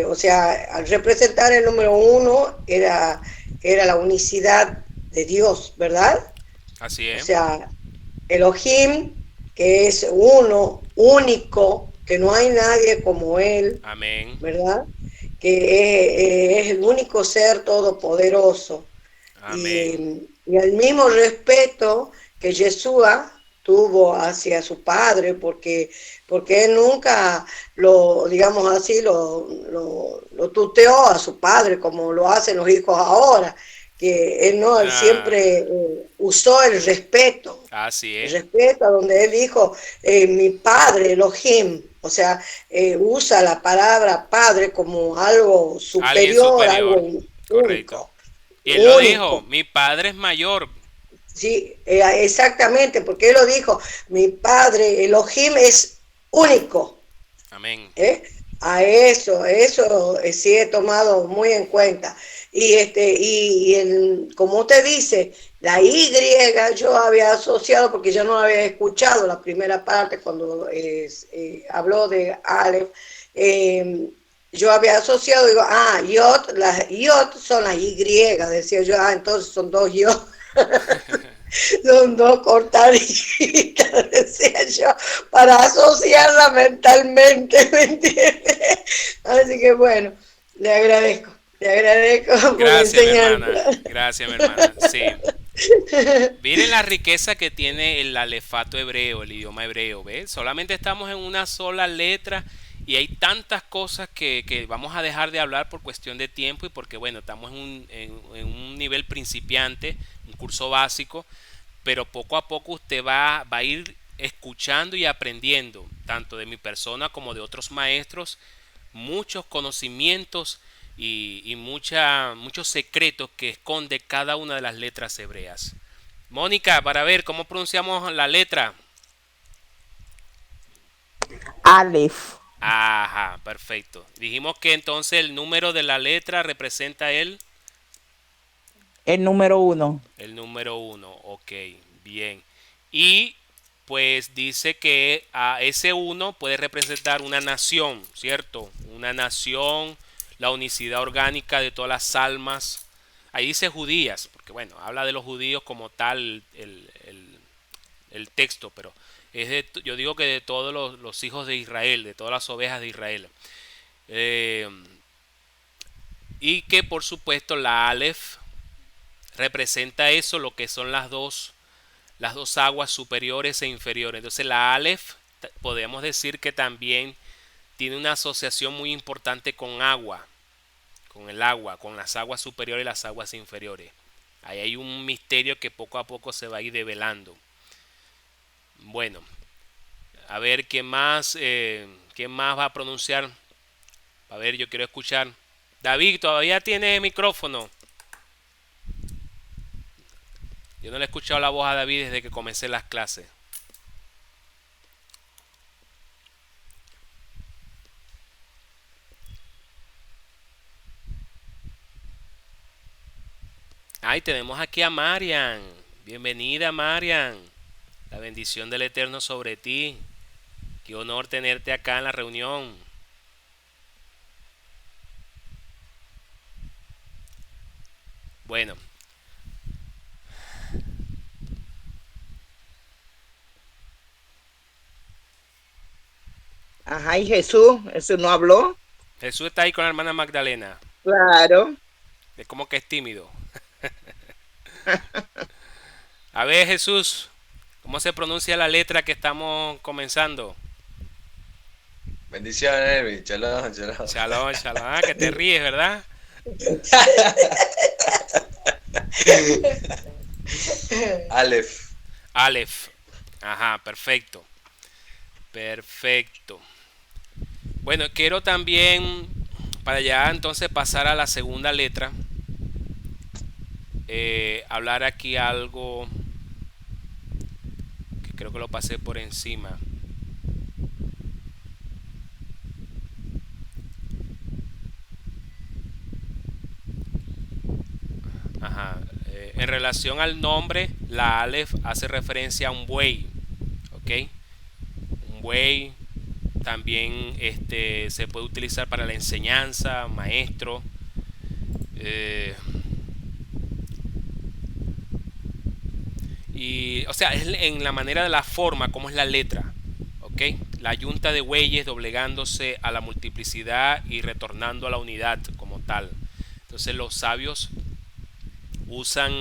O sea, al representar el número uno era la unicidad de Dios, ¿verdad? así O es. sea, Elohim, que es uno, único, que no hay nadie como Él, Amén. ¿verdad? Que es el único ser todopoderoso. Amén. Y el mismo respeto que Yeshua tuvo hacia su padre, porque él nunca digamos así, lo tuteó a su padre como lo hacen los hijos ahora, que él no, él Ah, siempre usó así el es. respeto a donde él dijo, mi padre, Elohim, o sea, usa la palabra padre como algo Alguien superior, algo superior. Correcto. único. Y él lo dijo, único. mi Padre es mayor. Sí, exactamente, porque él lo dijo, mi Padre Elohim es único. Amén. ¿Eh? A eso sí he tomado muy en cuenta. Como usted dice, la Y yo había asociado, porque yo no había escuchado la primera parte cuando habló de Aleph, yo había asociado, digo, las Yot son las Y, decía yo, entonces son dos Yot. Son dos cortaditas, decía yo, para asociarla mentalmente, ¿me entiendes? Así que bueno, le agradezco por Gracias, mi enseñarme. hermana. Gracias, mi hermana. Sí. Miren la riqueza que tiene el alefato hebreo, el idioma hebreo, ¿ves? Solamente estamos en una sola letra y hay tantas cosas que vamos a dejar de hablar por cuestión de tiempo y porque, bueno, estamos en un nivel principiante, un curso básico, pero poco a poco usted va a ir escuchando y aprendiendo, tanto de mi persona como de otros maestros, muchos conocimientos y muchos secretos que esconde cada una de las letras hebreas. Mónica, para ver cómo pronunciamos la letra. Aleph, Ajá, perfecto. Dijimos que entonces el número de la letra representa el número 1. el número uno. Ok, bien. Y pues dice que a ese uno puede representar una nación, ¿cierto? Una nación, la unicidad orgánica de todas las almas. Ahí dice judías, porque bueno, habla de los judíos como tal el texto, pero yo digo que de todos los hijos de Israel, de todas las ovejas de Israel. Eh, y que por supuesto la Aleph representa eso, lo que son las dos aguas superiores e inferiores. Entonces la Aleph podemos decir que también tiene una asociación muy importante con agua, con el agua, con las aguas superiores y las aguas inferiores. Ahí hay un misterio que poco a poco se va a ir develando. Bueno, a ver quién más va a pronunciar. A ver, yo quiero escuchar. David, todavía tiene micrófono. Yo no le he escuchado la voz a David desde que comencé las clases. Ay, tenemos aquí a Marian. Bienvenida, Marian. La bendición del Eterno sobre ti. Qué honor tenerte acá en la reunión. Bueno, Ajá, y Jesús, ¿eso no habló? Jesús está ahí con la hermana Magdalena. Claro. Es como que es tímido. A ver, Jesús, ¿cómo se pronuncia la letra que estamos comenzando? Bendiciones, Elvin. Shalom, shalom. Shalom, shalom. Ah, que te ríes, ¿verdad? Aleph. Aleph. Ajá, perfecto. Perfecto. Bueno, quiero también, para ya entonces pasar a la segunda letra, hablar aquí algo que creo que lo pasé por encima. Ajá. En relación al nombre, la Aleph hace referencia a un buey, ¿ok? Un buey también se puede utilizar para la enseñanza, maestro. eh, y, o sea, es en la manera de la forma, como es la letra, ¿ok? La yunta de bueyes doblegándose a la multiplicidad y retornando a la unidad como tal. Entonces los sabios usan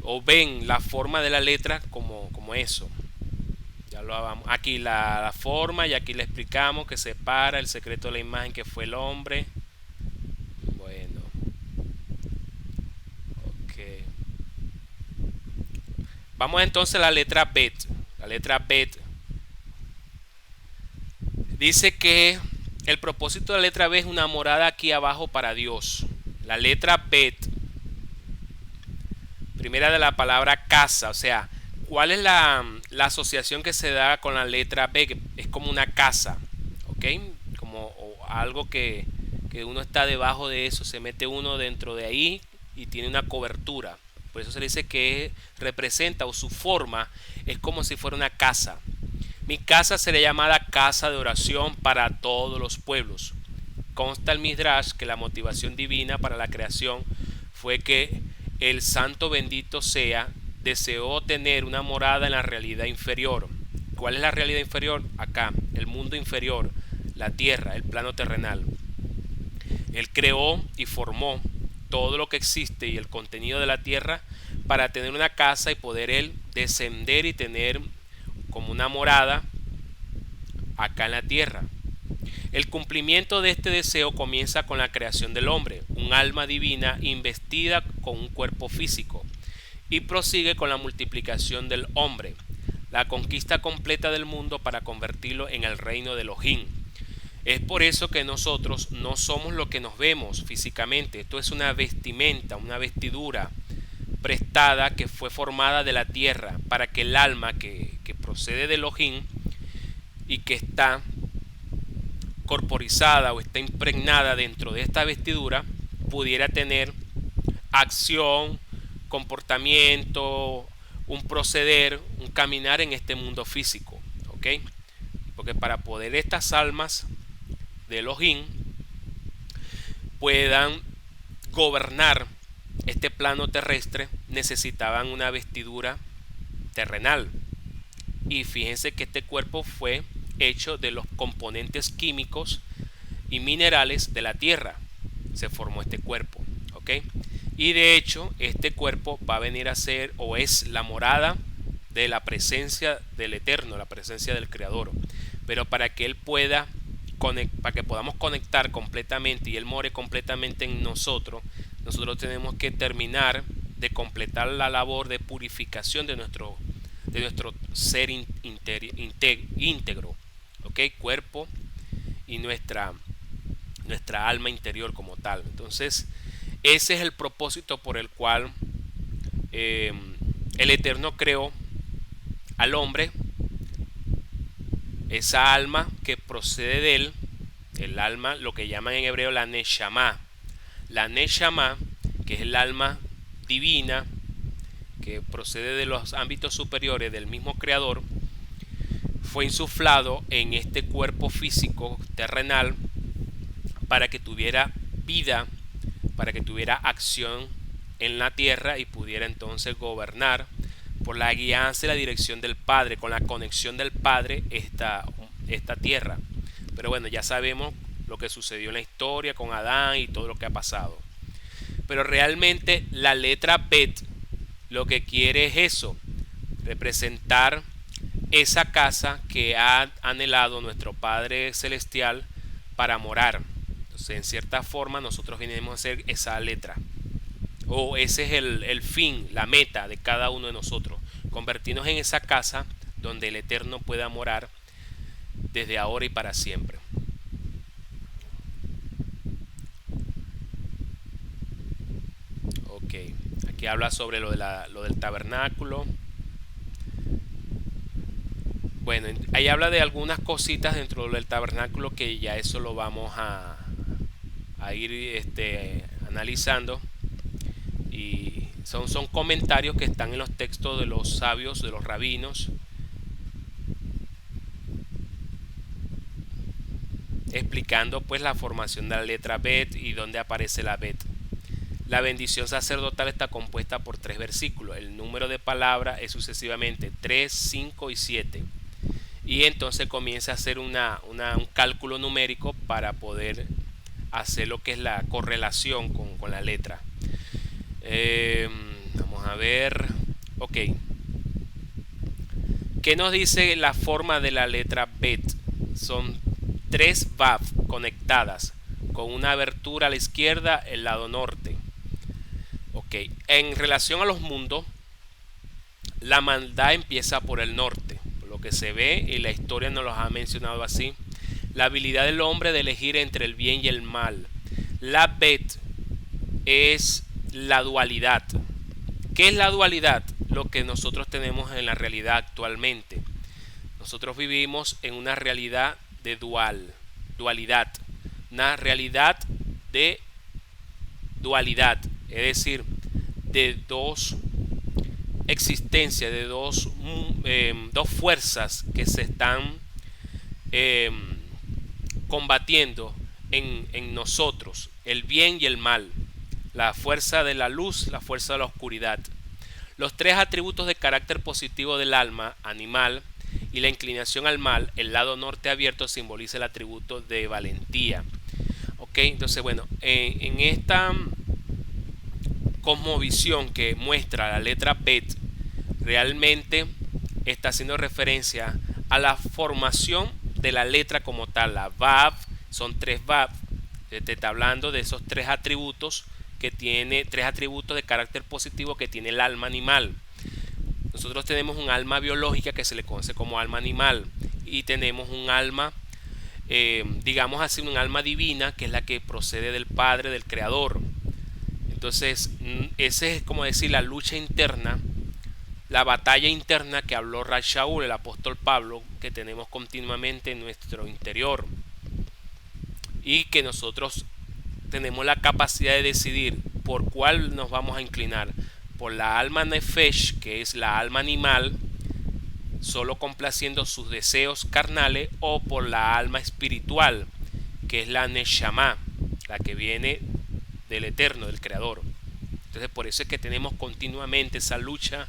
o ven la forma de la letra como eso. Ya lo hablamos. Aquí la forma y aquí le explicamos que separa el secreto de la imagen que fue el hombre. Bueno, ok. Vamos entonces a la letra Bet. La letra Bet dice que el propósito de la letra B es una morada aquí abajo para Dios. La letra Bet, primera de la palabra casa, o sea, ¿cuál es la asociación que se da con la letra B? Es como una casa, ¿ok? Como algo que uno está debajo de eso, se mete uno dentro de ahí y tiene una cobertura. Por eso se le dice que representa, o su forma es como si fuera una casa. Mi casa será llamada casa de oración para todos los pueblos. Consta el Midrash que la motivación divina para la creación fue que el santo bendito sea deseó tener una morada en la realidad inferior. ¿Cuál es la realidad inferior? Acá, el mundo inferior, la tierra, el plano terrenal. Él creó y formó todo lo que existe y el contenido de la tierra para tener una casa y poder él descender y tener como una morada acá en la tierra. El cumplimiento de este deseo comienza con la creación del hombre, un alma divina investida con un cuerpo físico, y prosigue con la multiplicación del hombre, la conquista completa del mundo para convertirlo en el reino de Elohim. Es por eso que nosotros no somos lo que nos vemos físicamente. Esto es una vestimenta, una vestidura prestada que fue formada de la tierra para que el alma que procede de Elohim y que está corporizada o está impregnada dentro de esta vestidura pudiera tener acción, comportamiento, un proceder, un caminar en este mundo físico, ¿ok? Porque para poder estas almas de Elohim puedan gobernar este plano terrestre, necesitaban una vestidura terrenal. Y fíjense que este cuerpo fue hecho de los componentes químicos y minerales de la tierra. Se formó este cuerpo, ¿ok? Y de hecho, este cuerpo va a venir a ser o es la morada de la presencia del Eterno, la presencia del Creador. Pero para que Él pueda, para que podamos conectar completamente y Él more completamente en nosotros, nosotros tenemos que terminar de completar la labor de purificación de nuestro ser íntegro, ¿ok? Cuerpo y nuestra alma interior como tal. Entonces, ese es el propósito por el cual el Eterno creó al hombre, esa alma que procede de él, el alma, lo que llaman en hebreo la Neshama. La Neshama, que es el alma divina, que procede de los ámbitos superiores del mismo Creador, fue insuflado en este cuerpo físico terrenal para que tuviera vida, para que tuviera acción en la tierra y pudiera entonces gobernar por la guianza y la dirección del Padre, con la conexión del Padre esta tierra. Pero bueno, ya sabemos lo que sucedió en la historia con Adán y todo lo que ha pasado. Pero realmente la letra Bet lo que quiere es eso, representar esa casa que ha anhelado nuestro Padre Celestial para morar. Entonces, en cierta forma, nosotros venimos a hacer esa letra. O ese es el fin, la meta de cada uno de nosotros. Convertirnos en esa casa donde el Eterno pueda morar desde ahora y para siempre. Ok, aquí habla sobre lo del tabernáculo. Bueno, ahí habla de algunas cositas dentro del tabernáculo que ya eso lo vamos a ir analizando. Y son comentarios que están en los textos de los sabios, de los rabinos, explicando pues la formación de la letra Bet y dónde aparece la Bet. La bendición sacerdotal está compuesta por 3 versículos. El número de palabras es sucesivamente 3, 5 y 7. Y entonces comienza a hacer un cálculo numérico para poder hacer lo que es la correlación con la letra. Vamos a ver. Ok. ¿Qué nos dice la forma de la letra Bet? Son 3 Vav conectadas con una abertura a la izquierda, el lado norte. Ok. En relación a los mundos, la maldad empieza por el norte, por lo que se ve y la historia nos lo ha mencionado así. La habilidad del hombre de elegir entre el bien y el mal. La Bet es la dualidad. ¿Qué es la dualidad? Lo que nosotros tenemos en la realidad actualmente. Nosotros vivimos en una realidad de dualidad, una realidad de dualidad, es decir, de dos existencias, de dos fuerzas que se están combatiendo en nosotros, el bien y el mal, la fuerza de la luz, la fuerza de la oscuridad. Los tres atributos de carácter positivo del alma animal y la inclinación al mal, el lado norte abierto simboliza el atributo de valentía. Ok, entonces bueno, en esta cosmovisión que muestra la letra Bet, realmente está haciendo referencia a la formación de la letra como tal. La Vav, son tres Vav, te está hablando de esos tres atributos que tiene, tres atributos de carácter positivo que tiene el alma animal. Nosotros tenemos un alma biológica que se le conoce como alma animal, y tenemos un alma, digamos así, un alma divina, que es la que procede del Padre, del Creador. Entonces, ese es como decir la lucha interna, la batalla interna que habló Rab Shaul, el apóstol Pablo, que tenemos continuamente en nuestro interior, y que nosotros tenemos la capacidad de decidir por cuál nos vamos a inclinar, por la alma nefesh, que es la alma animal, solo complaciendo sus deseos carnales, o por la alma espiritual, que es la neshama, la que viene del eterno, del creador. Entonces por eso es que tenemos continuamente esa lucha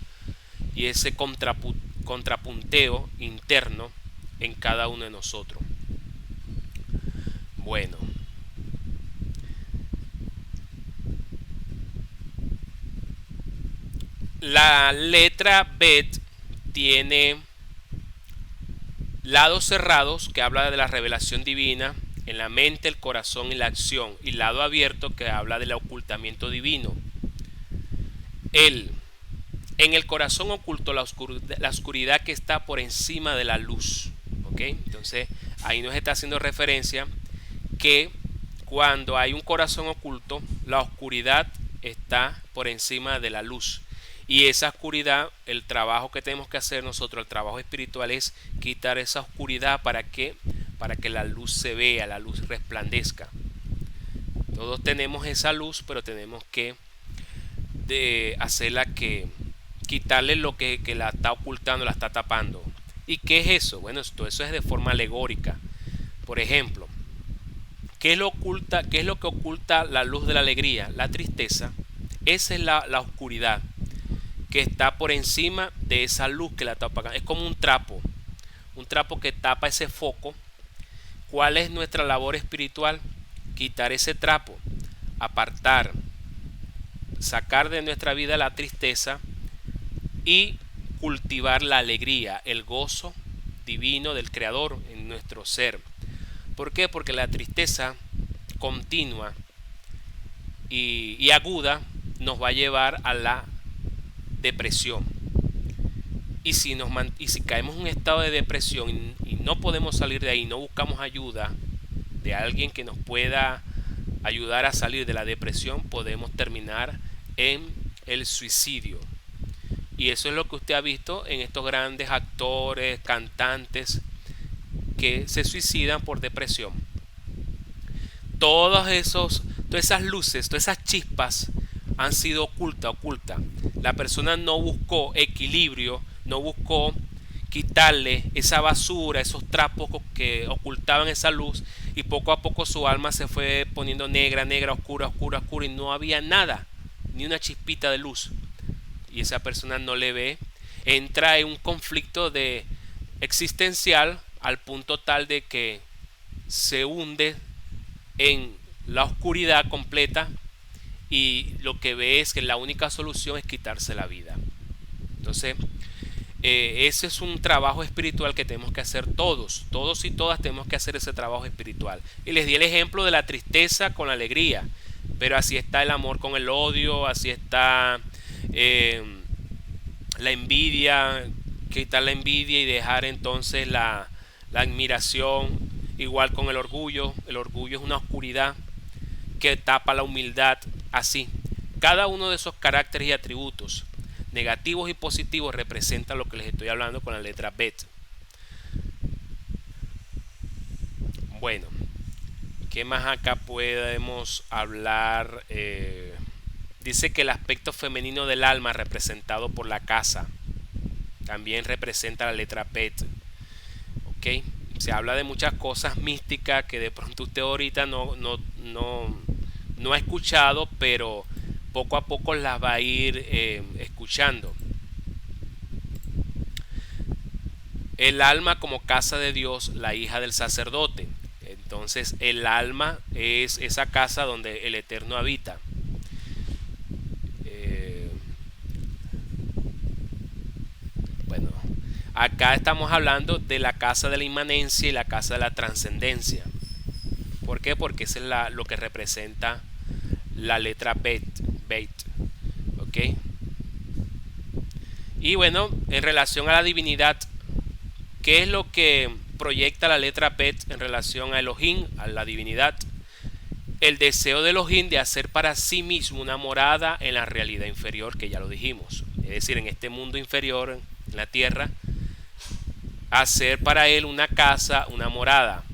y ese contrapunteo interno en cada uno de nosotros. Bueno, la letra Bet tiene lados cerrados, que habla de la revelación divina en la mente, el corazón y la acción, y lado abierto, que habla del ocultamiento divino. En el corazón oculto la oscuridad que está por encima de la luz. ¿Ok? Entonces ahí nos está haciendo referencia que cuando hay un corazón oculto, la oscuridad está por encima de la luz. Y esa oscuridad, el trabajo que tenemos que hacer nosotros, el trabajo espiritual, es quitar esa oscuridad. ¿Para qué? Para que la luz se vea, la luz resplandezca. Todos tenemos esa luz, pero tenemos que hacerla, que quitarle lo que la está ocultando, la está tapando. ¿Y qué es eso? Bueno, todo eso es de forma alegórica. Por ejemplo, ¿qué es lo que oculta la luz de la alegría? La tristeza. Esa es la oscuridad que está por encima de esa luz que la está apagando. Es como un trapo que tapa ese foco. ¿Cuál es nuestra labor espiritual? Quitar ese trapo, apartar, sacar de nuestra vida la tristeza y cultivar la alegría, el gozo divino del Creador en nuestro ser. ¿Por qué? Porque la tristeza continua y aguda nos va a llevar a la depresión. Y si caemos en un estado de depresión y no podemos salir de ahí, no buscamos ayuda de alguien que nos pueda ayudar a salir de la depresión, podemos terminar en el suicidio. Y eso es lo que usted ha visto en estos grandes actores, cantantes que se suicidan por depresión. Todas esas luces, todas esas chispas han sido ocultas. La persona no buscó equilibrio, no buscó quitarle esa basura, esos trapos que ocultaban esa luz, y poco a poco su alma se fue poniendo negra, oscura, y no había nada, ni una chispita de luz. Y esa persona no le ve, entra en un conflicto existencial al punto tal de que se hunde en la oscuridad completa, y lo que ve es que la única solución es quitarse la vida. Entonces ese es un trabajo espiritual que tenemos que hacer todos y todas tenemos que hacer ese trabajo espiritual. Y les di el ejemplo de la tristeza con la alegría, pero así está el amor con el odio, así está la envidia, quitar la envidia y dejar entonces la admiración. Igual con el orgullo es una oscuridad que tapa la humildad. así. Cada uno de esos caracteres y atributos, negativos y positivos, representa lo que les estoy hablando con la letra Bet. Bueno, ¿qué más acá podemos hablar? Dice que el aspecto femenino del alma representado por la casa también representa la letra Bet. ¿Ok? Se habla de muchas cosas místicas que de pronto usted ahorita no ha escuchado, pero poco a poco las va a ir escuchando. El alma como casa de Dios, la hija del sacerdote. Entonces el alma es esa casa donde el Eterno habita. Bueno, acá estamos hablando de la casa de la inmanencia y la casa de la trascendencia. ¿Por qué? Porque esa es lo que representa la letra Bet. ¿Ok? Y bueno, en relación a la divinidad, ¿qué es lo que proyecta la letra Bet en relación a Elohim, a la divinidad? El deseo de Elohim de hacer para sí mismo una morada en la realidad inferior, que ya lo dijimos. Es decir, en este mundo inferior, en la tierra, hacer para él una casa, una morada.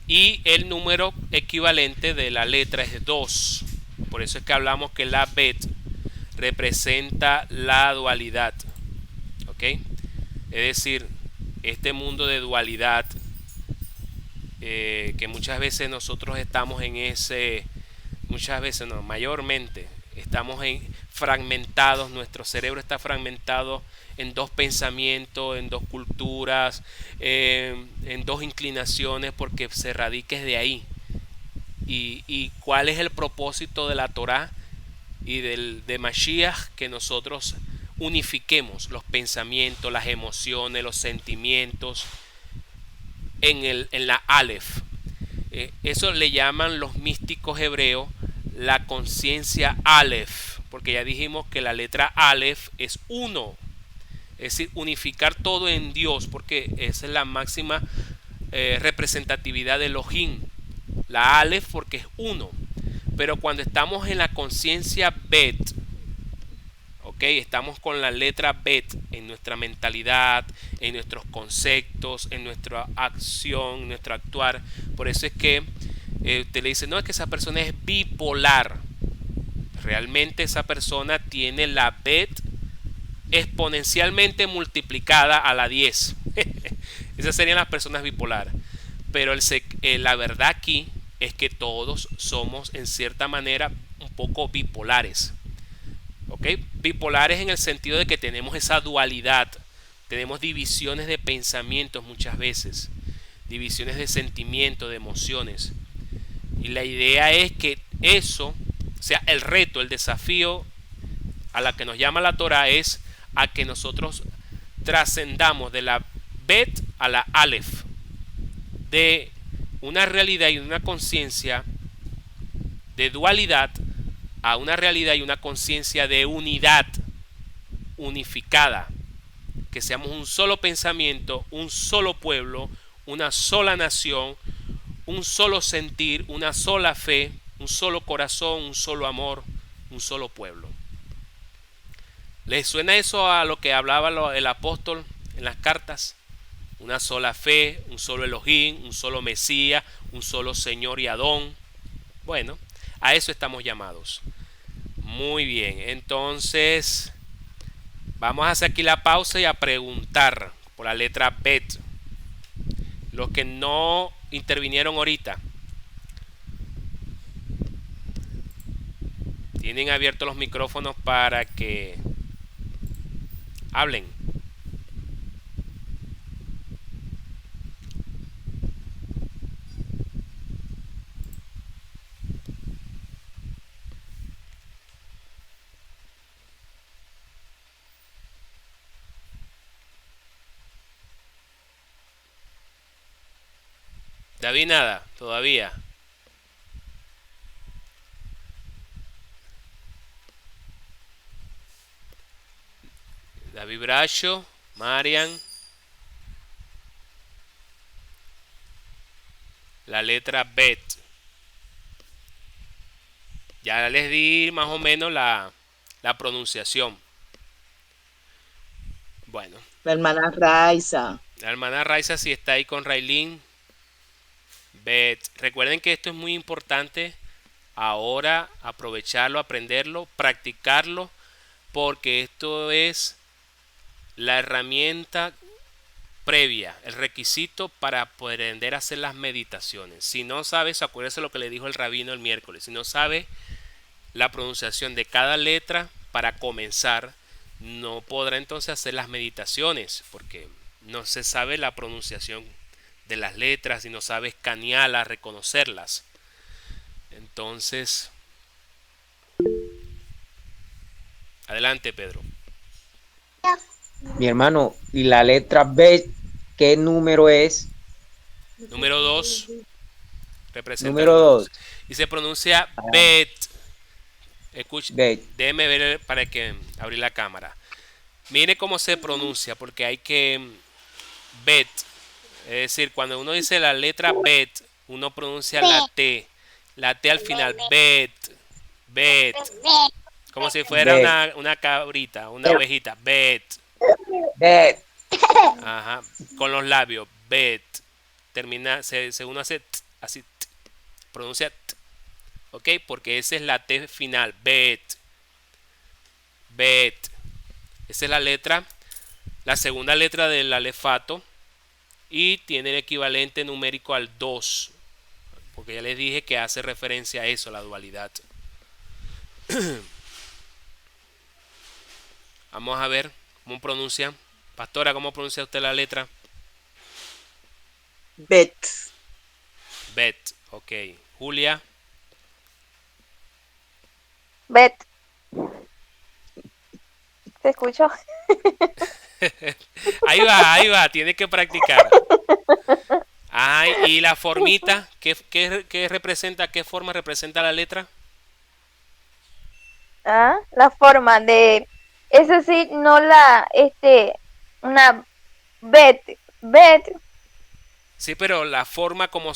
Y el número equivalente de la letra es 2. Por eso es que hablamos que la Bet representa la dualidad. ¿Ok? Es decir, este mundo de dualidad, que muchas veces nosotros estamos en ese, muchas veces no, mayormente estamos fragmentados, nuestro cerebro está fragmentado en dos pensamientos, en dos culturas, en dos inclinaciones, porque se radica de ahí. Y cuál es el propósito de la Torá y de Mashiach, que nosotros unifiquemos los pensamientos, las emociones, los sentimientos en la Aleph. Eso le llaman los místicos hebreos la conciencia Aleph, porque ya dijimos que la letra Aleph es uno, es decir, unificar todo en Dios, porque esa es la máxima representatividad de Elohim, la Aleph, porque es uno. Pero cuando estamos en la conciencia Bet, ¿ok? Estamos con la letra Bet en nuestra mentalidad, en nuestros conceptos, en nuestra acción, en nuestro actuar. Por eso es que usted le dice, no, es que esa persona es bipolar. Realmente esa persona tiene la Bet exponencialmente multiplicada a la 10. Esas serían las personas bipolares. Pero la verdad aquí es que todos somos en cierta manera un poco bipolares. ¿Ok? Bipolares en el sentido de que tenemos esa dualidad, tenemos divisiones de pensamientos muchas veces, divisiones de sentimientos, de emociones. Y la idea es que eso, o sea, el reto, el desafío a la que nos llama la Torah es a que nosotros trascendamos de la Bet a la Aleph, de una realidad y una conciencia de dualidad a una realidad y una conciencia de unidad unificada, que seamos un solo pensamiento, un solo pueblo, una sola nación, un solo sentir, una sola fe, un solo corazón, un solo amor, un solo pueblo. ¿Les suena eso a lo que hablaba el apóstol en las cartas? Una sola fe, un solo Elohim, un solo Mesías, un solo Señor y Adón. Bueno, a eso estamos llamados. Muy bien, entonces vamos a hacer aquí la pausa y a preguntar por la letra Bet. Los que no intervinieron ahorita, tienen abiertos los micrófonos para que hablen. David, nada, todavía. David Bracho, Marian. La letra Bet. Ya les di más o menos la pronunciación. Bueno, La hermana Raiza. la hermana Raiza si está ahí con Railin. Recuerden que esto es muy importante ahora, aprovecharlo, aprenderlo, practicarlo, porque esto es la herramienta previa, el requisito para aprender a hacer las meditaciones. Si no sabes, acuérdese lo que le dijo el rabino el miércoles, si no sabe la pronunciación de cada letra para comenzar, no podrá entonces hacer las meditaciones, porque no se sabe la pronunciación de las letras y no sabe escanearlas, reconocerlas. Entonces, adelante, Pedro. Mi hermano, ¿y la letra B qué número es? Número 2 representa Número el 2. y se pronuncia bet. Escuche, Bet. déjeme ver para que abrir la cámara. Mire cómo se pronuncia, porque hay que bet. Es decir, cuando uno dice la letra bet, uno pronuncia la T al final, bet, bet, como si fuera una cabrita, una ovejita, bet. Bet. Ajá, con los labios, bet. Termina, uno hace así, pronuncia ok, porque esa es la T final, bet, bet. Esa es la letra, la segunda letra del alefato y tiene el equivalente numérico al 2, porque ya les dije que hace referencia a eso, la dualidad. Vamos a ver cómo pronuncia. Pastora, ¿cómo pronuncia usted la letra? Bet. Bet, ok. Julia. Bet. ¿Se escuchó? Ahí va, tiene que practicar. Ay, y la formita, ¿qué representa, qué forma representa la letra? Ah, la forma de, es decir, no una bet. Sí, pero la forma como,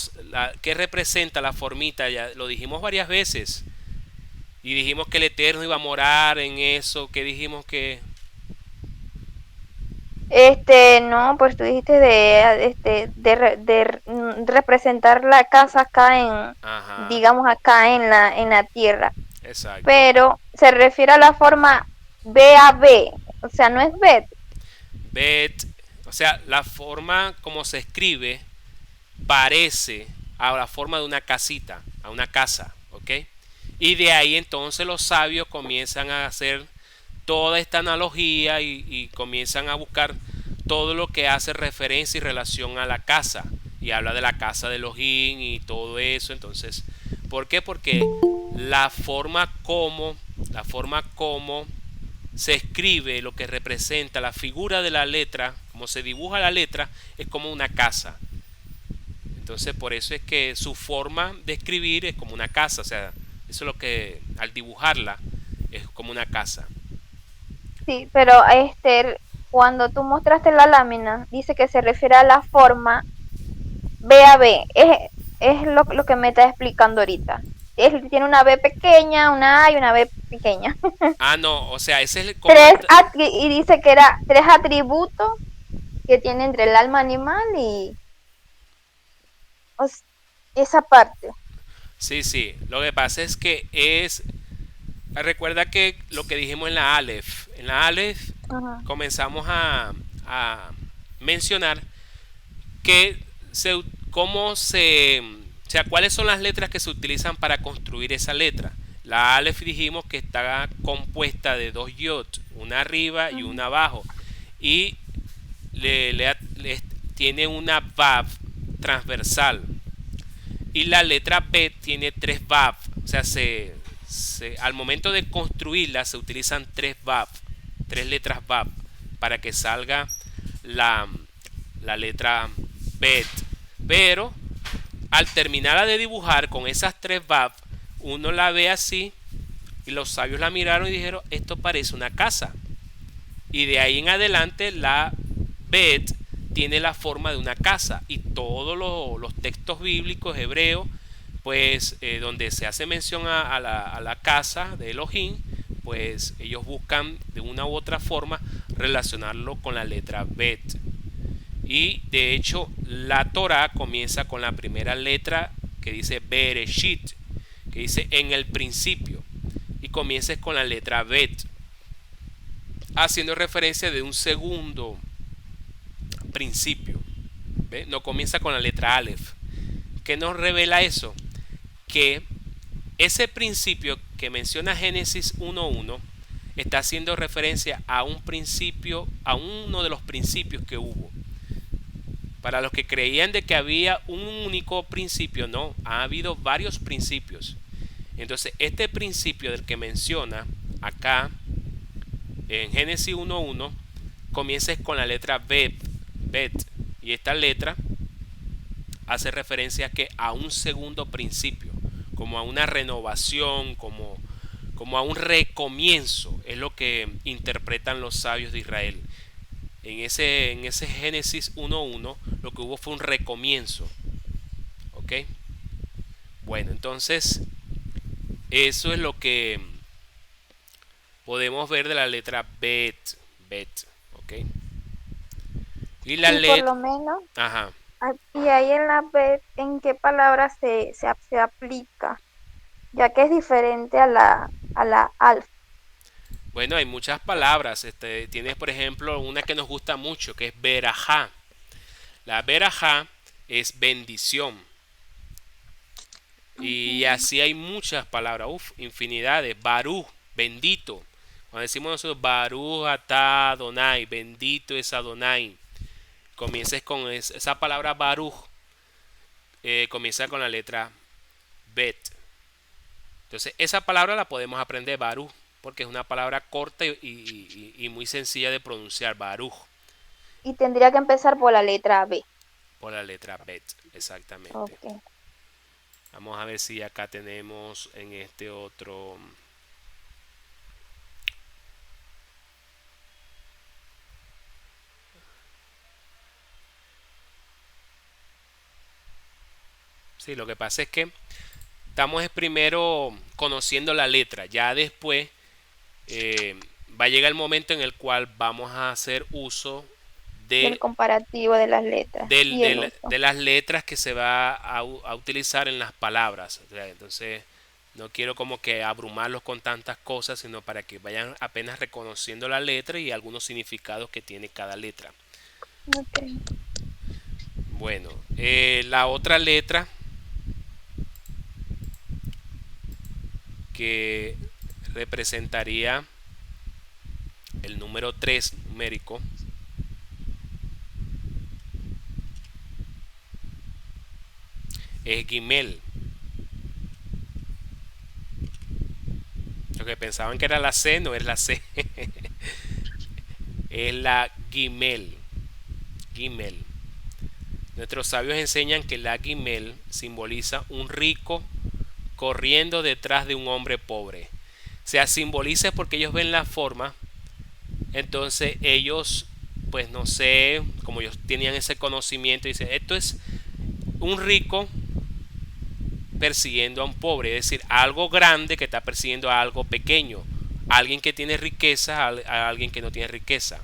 ¿qué representa la formita? Ya lo dijimos varias veces. Y dijimos que el Eterno iba a morar en eso, que dijimos que... No, pues tú dijiste de representar la casa acá Ajá, digamos acá en la tierra. exacto. Pero se refiere a la forma B, o sea, no es bet. Bet, o sea, la forma como se escribe parece a la forma de una casita, a una casa, ¿ok? Y de ahí entonces los sabios comienzan a hacer toda esta analogía y comienzan a buscar todo lo que hace referencia y relación a la casa. Y habla de la casa de Elohim y todo eso. Entonces, ¿por qué? Porque la forma como se escribe, lo que representa la figura de la letra, como se dibuja la letra, es como una casa. Entonces, por eso es que su forma de escribir es como una casa. O sea, eso es lo que al dibujarla es como una casa. Sí, pero cuando tú mostraste la lámina, dice que se refiere a la forma B. Es lo que me está explicando ahorita. Tiene una B pequeña, una A y una B pequeña. Ah, no, o sea, ese es el... Y dice que era 3 atributos que tiene entre el alma animal y esa parte. Sí, lo que pasa es que recuerda que lo que dijimos en la Aleph Ajá. comenzamos a mencionar que o sea, cuáles son las letras que se utilizan para construir esa letra. La Aleph dijimos que está compuesta de 2 yod, una arriba y una abajo, y tiene una vav transversal, y la letra B tiene 3 vav. O sea, al momento de construirla se utilizan 3 vav, 3 letras vav, para que salga la letra bet. Pero al terminarla de dibujar con esas 3 vav, uno la ve así y los sabios la miraron y dijeron, esto parece una casa. Y de ahí en adelante la bet tiene la forma de una casa, y todos los textos bíblicos hebreos pues donde se hace mención a la casa de Elohim, pues ellos buscan de una u otra forma relacionarlo con la letra Bet. Y de hecho la Torah comienza con la primera letra que dice Bereshit, que dice en el principio, y comienza con la letra Bet, haciendo referencia de un segundo principio. ¿Ve? No comienza con la letra Aleph. ¿Qué nos revela eso? Que ese principio que menciona Génesis 1.1 está haciendo referencia a un principio, a uno de los principios que hubo. Para los que creían de que había un único principio, no, ha habido varios principios. Entonces, este principio del que menciona acá en Génesis 1.1 comienza con la letra Bet, y esta letra hace referencia a un segundo principio, como a una renovación, como a un recomienzo, es lo que interpretan los sabios de Israel. En ese Génesis 1.1 lo que hubo fue un recomienzo. ¿Ok? Bueno, entonces eso es lo que podemos ver de la letra Bet. ¿Ok? Y la Y por letra... lo menos, Ajá. y ahí en la B, ¿en qué palabra se aplica? Ya que es diferente a la alfa. Bueno, hay muchas palabras. Tienes, por ejemplo, una que nos gusta mucho, que es berajá. La berajá es bendición. Y así hay muchas palabras, infinidades. Baruch, bendito. Cuando decimos nosotros Baruch atah Adonai, bendito es Adonai. Comiences con esa palabra Baruch, comienza con la letra Bet. Entonces, esa palabra la podemos aprender, Baruch, porque es una palabra corta y muy sencilla de pronunciar, Baruch. Y tendría que empezar por la letra B. Por la letra Bet, exactamente. Ok. Vamos a ver si acá tenemos en este otro. Sí, lo que pasa es que estamos primero conociendo la letra. Ya después va a llegar el momento en el cual vamos a hacer uso Del comparativo de las letras. de las letras que se va a utilizar en las palabras. O sea, entonces no quiero como que abrumarlos con tantas cosas, sino para que vayan apenas reconociendo la letra y algunos significados que tiene cada letra. Okay. Bueno, la otra letra que representaría el número 3 numérico es Gimel. Lo que pensaban que era la C, no es la C. Es la Gimel. Nuestros sabios enseñan que la Gimel simboliza un rico corriendo detrás de un hombre pobre. O sea, simboliza porque ellos ven la forma. Entonces ellos, pues no sé, como ellos tenían ese conocimiento, dicen, esto es un rico persiguiendo a un pobre, es decir, algo grande que está persiguiendo a algo pequeño, alguien que tiene riqueza a alguien que no tiene riqueza.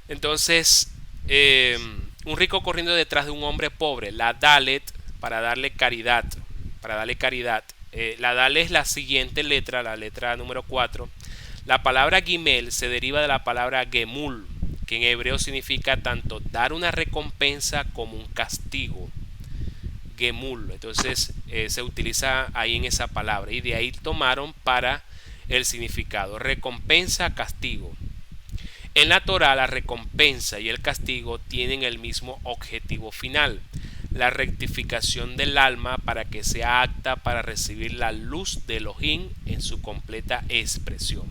Entonces, un rico corriendo detrás de un hombre pobre, la Dalet, para darle caridad, la Dalet es la siguiente letra, la letra número 4. La palabra Gimel se deriva de la palabra Gemul, que en hebreo significa tanto dar una recompensa como un castigo. Gemul, entonces se utiliza ahí en esa palabra y de ahí tomaron para el significado, recompensa, castigo. En la Torah la recompensa y el castigo tienen el mismo objetivo final, la rectificación del alma para que sea apta para recibir la luz de Elohim en su completa expresión.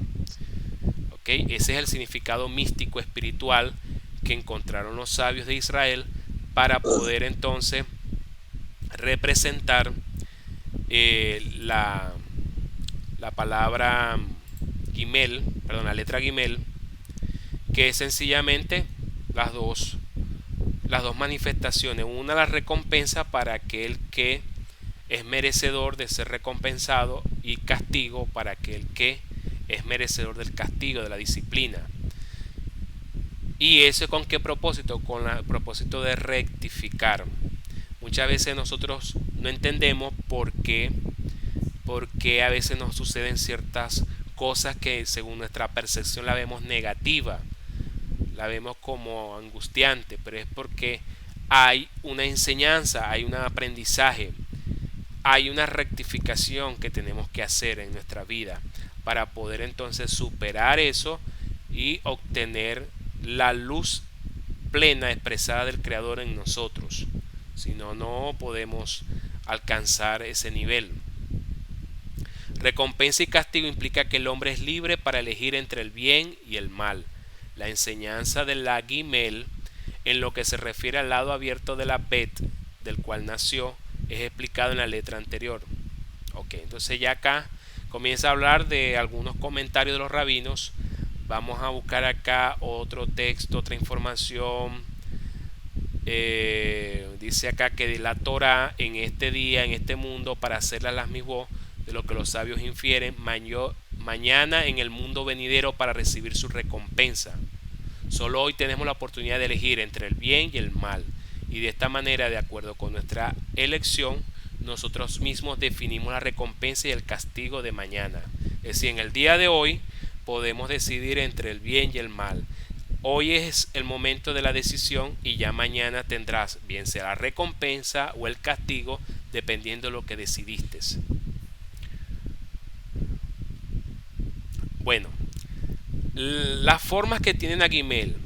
¿Okay? Ese es el significado místico espiritual que encontraron los sabios de Israel para poder entonces representar la palabra Gimel, perdón, la letra Gimel, que es sencillamente las dos manifestaciones. Una, la recompensa para aquel que es merecedor de ser recompensado, y castigo para aquel que es merecedor del castigo, de la disciplina. ¿Y eso con qué propósito? Con el propósito de rectificar. Muchas veces nosotros no entendemos por qué a veces nos suceden ciertas cosas que según nuestra percepción la vemos negativa, la vemos como angustiante, pero es porque hay una enseñanza, hay un aprendizaje, hay una rectificación que tenemos que hacer en nuestra vida para poder entonces superar eso y obtener la luz plena expresada del Creador en nosotros. Si no, no podemos alcanzar ese nivel. Recompensa y castigo implica que el hombre es libre para elegir entre el bien y el mal. La enseñanza de la Gimel, en lo que se refiere al lado abierto de la Bet, del cual nació, es explicado en la letra anterior. Ok, entonces ya acá comienza a hablar de algunos comentarios de los rabinos. Vamos a buscar acá otro texto, otra información. Dice acá que de la Torah en este día, en este mundo, para hacerlas las mismos de lo que los sabios infieren, mañana en el mundo venidero para recibir su recompensa. Solo hoy tenemos la oportunidad de elegir entre el bien y el mal, y de esta manera, de acuerdo con nuestra elección, nosotros mismos definimos la recompensa y el castigo de mañana. Es decir, en el día de hoy podemos decidir entre el bien y el mal. Hoy es el momento de la decisión y ya mañana tendrás bien sea la recompensa o el castigo, dependiendo de lo que decidiste. Bueno, las formas que tiene la Gimel.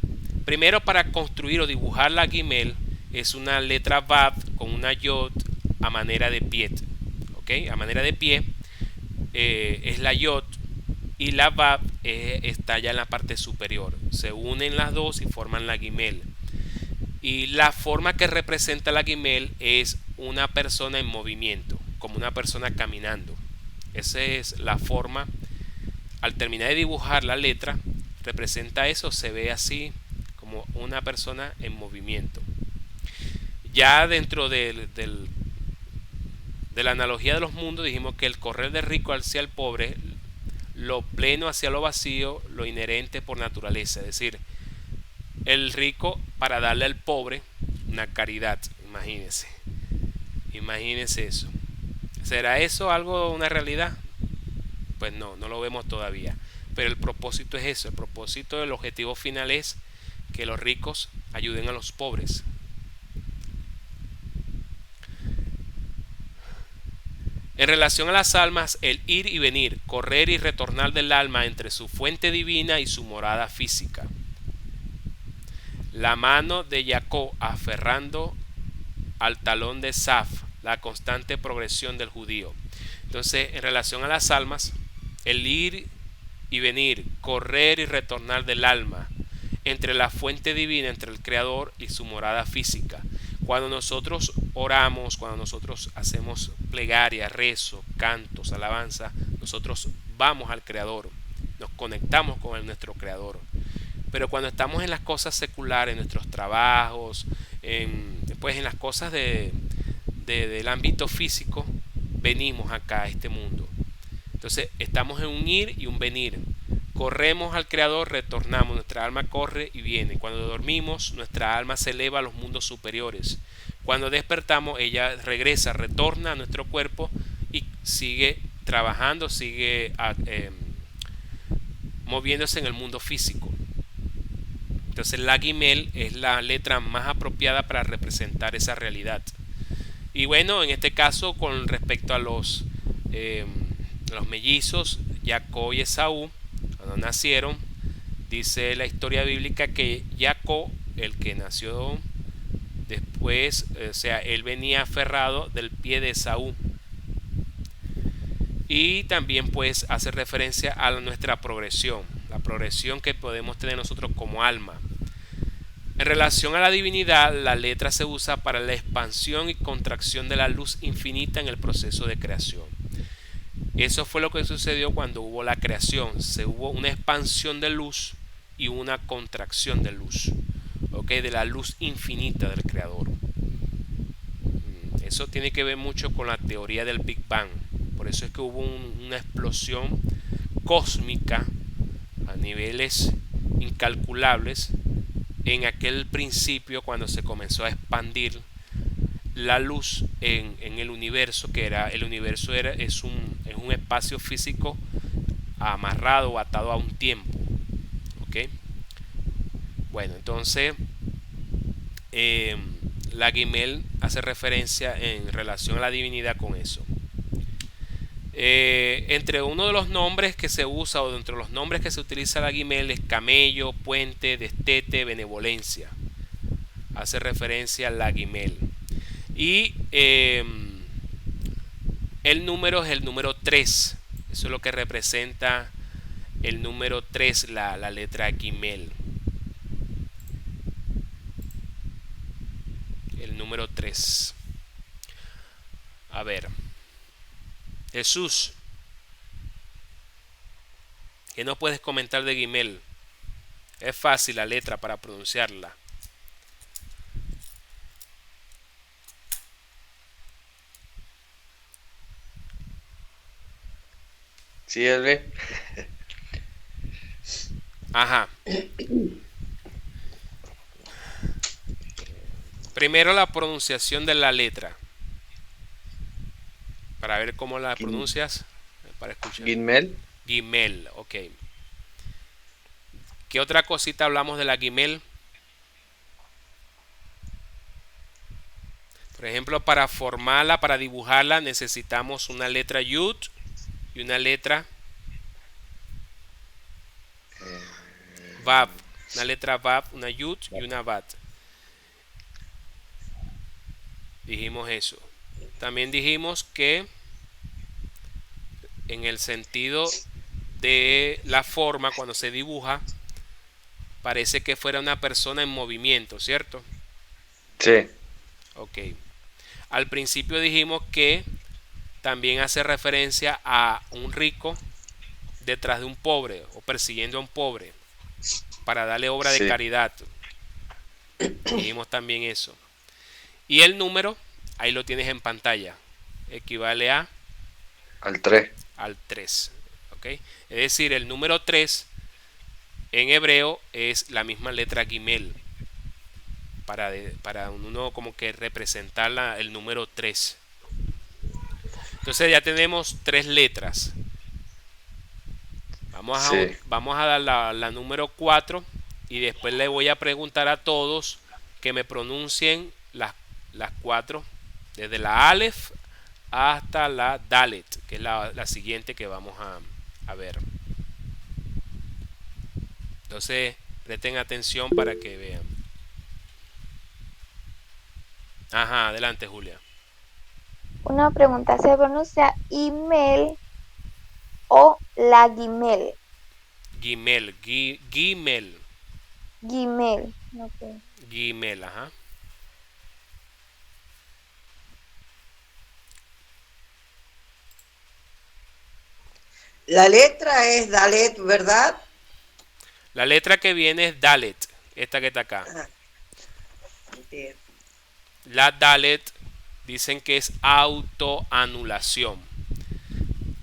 Primero, para construir o dibujar la Gimel es una letra Vav con una Yod a manera de pie. ¿Ok? A manera de pie es la Yod, y la Vav está ya en la parte superior. Se unen las dos y forman la Gimel. Y la forma que representa la Gimel es una persona en movimiento, como una persona caminando. Esa es la forma. Al terminar de dibujar la letra, representa eso, se ve así como una persona en movimiento. Ya dentro de la analogía de los mundos, dijimos que el correr del rico hacia el pobre, lo pleno hacia lo vacío, lo inherente por naturaleza. Es decir, el rico para darle al pobre una caridad. Imagínense eso. ¿Será eso algo, una realidad? Pues no lo vemos todavía. Pero el propósito es eso. El propósito, el objetivo final es que los ricos ayuden a los pobres. En relación a las almas, el ir y venir, correr y retornar del alma entre su fuente divina y su morada física. La mano de Jacob aferrando al talón de Saf, la constante progresión del judío. Entonces, en relación a las almas, el ir y venir, correr y retornar del alma entre la fuente divina, entre el Creador y su morada física. Cuando nosotros oramos, cuando nosotros hacemos plegaria, rezo, cantos, alabanza, nosotros vamos al Creador, nos conectamos con nuestro Creador. Pero cuando estamos en las cosas seculares, en nuestros trabajos, en las cosas del ámbito físico, venimos acá a este mundo. Entonces estamos en un ir y un venir. Corremos al Creador, retornamos, nuestra alma corre y viene. Cuando dormimos, nuestra alma se eleva a los mundos superiores. Cuando despertamos, ella regresa, retorna a nuestro cuerpo y sigue trabajando, sigue moviéndose en el mundo físico. Entonces la Gimel es la letra más apropiada para representar esa realidad. Y bueno, en este caso, con respecto a los mellizos, Jacob y Esaú, cuando nacieron, dice la historia bíblica que Jacob, el que nació después, o sea, él venía aferrado del pie de Esaú. Y también pues hace referencia a nuestra progresión, la progresión que podemos tener nosotros como alma. En relación a la divinidad, la letra se usa para la expansión y contracción de la luz infinita en el proceso de creación. Eso fue lo que sucedió cuando hubo la creación. Se hubo una expansión de luz y una contracción de luz. ¿ok? De la luz infinita del Creador. Eso tiene que ver mucho con la teoría del Big Bang. Por eso es que hubo una explosión cósmica a niveles incalculables en aquel principio, cuando se comenzó a expandir la luz en el universo, que era el universo es un espacio físico amarrado o atado a un tiempo. ¿Ok? Bueno, entonces la Gimel hace referencia en relación a la divinidad con eso. Entre uno de los nombres que se usa, o entre los nombres que se utiliza la Gimel, es camello, puente, destete, benevolencia. Hace referencia a la Gimel. Y el número es el número 3. Eso es lo que representa el número 3, la letra Gimel. El número 3. A ver. Jesús, ¿qué nos puedes comentar de Gimel? Es fácil la letra para pronunciarla. Sí, Elvi. Ajá. Primero la pronunciación de la letra. Para ver cómo la pronuncias. Para escuchar. Gimel. Gimel, ok. ¿Qué otra cosita hablamos de la Gimel? Por ejemplo, para formarla, para dibujarla, necesitamos una letra Yud y una letra Vav. Una letra Vav, una Yud y una Vat. Dijimos eso. También dijimos que en el sentido de la forma, cuando se dibuja, parece que fuera una persona en movimiento, ¿cierto? Sí. Ok. Al principio dijimos que también hace referencia a un rico detrás de un pobre, o persiguiendo a un pobre para darle obra de caridad. Dijimos también eso. Y el número, ahí lo tienes en pantalla, equivale a al 3. Al 3. ¿Ok? Es decir, el número 3 en hebreo es la misma letra Gimel. Para uno como que representar el número 3. Entonces ya tenemos 3 letras. Vamos a dar la número 4 y después le voy a preguntar a todos que me pronuncien las 4, desde la Aleph hasta la Dalet, que es la siguiente que vamos a ver. Entonces presten atención para que vean. Ajá, adelante, Julia. Una pregunta, ¿se pronuncia Gimel o la Gimel? Gimel, Gimel. Gimel, ok. Gimel, ajá. La letra es Dalet, ¿verdad? La letra que viene es Dalet, esta que está acá. Ajá. Bien. La Dalet dicen que es autoanulación.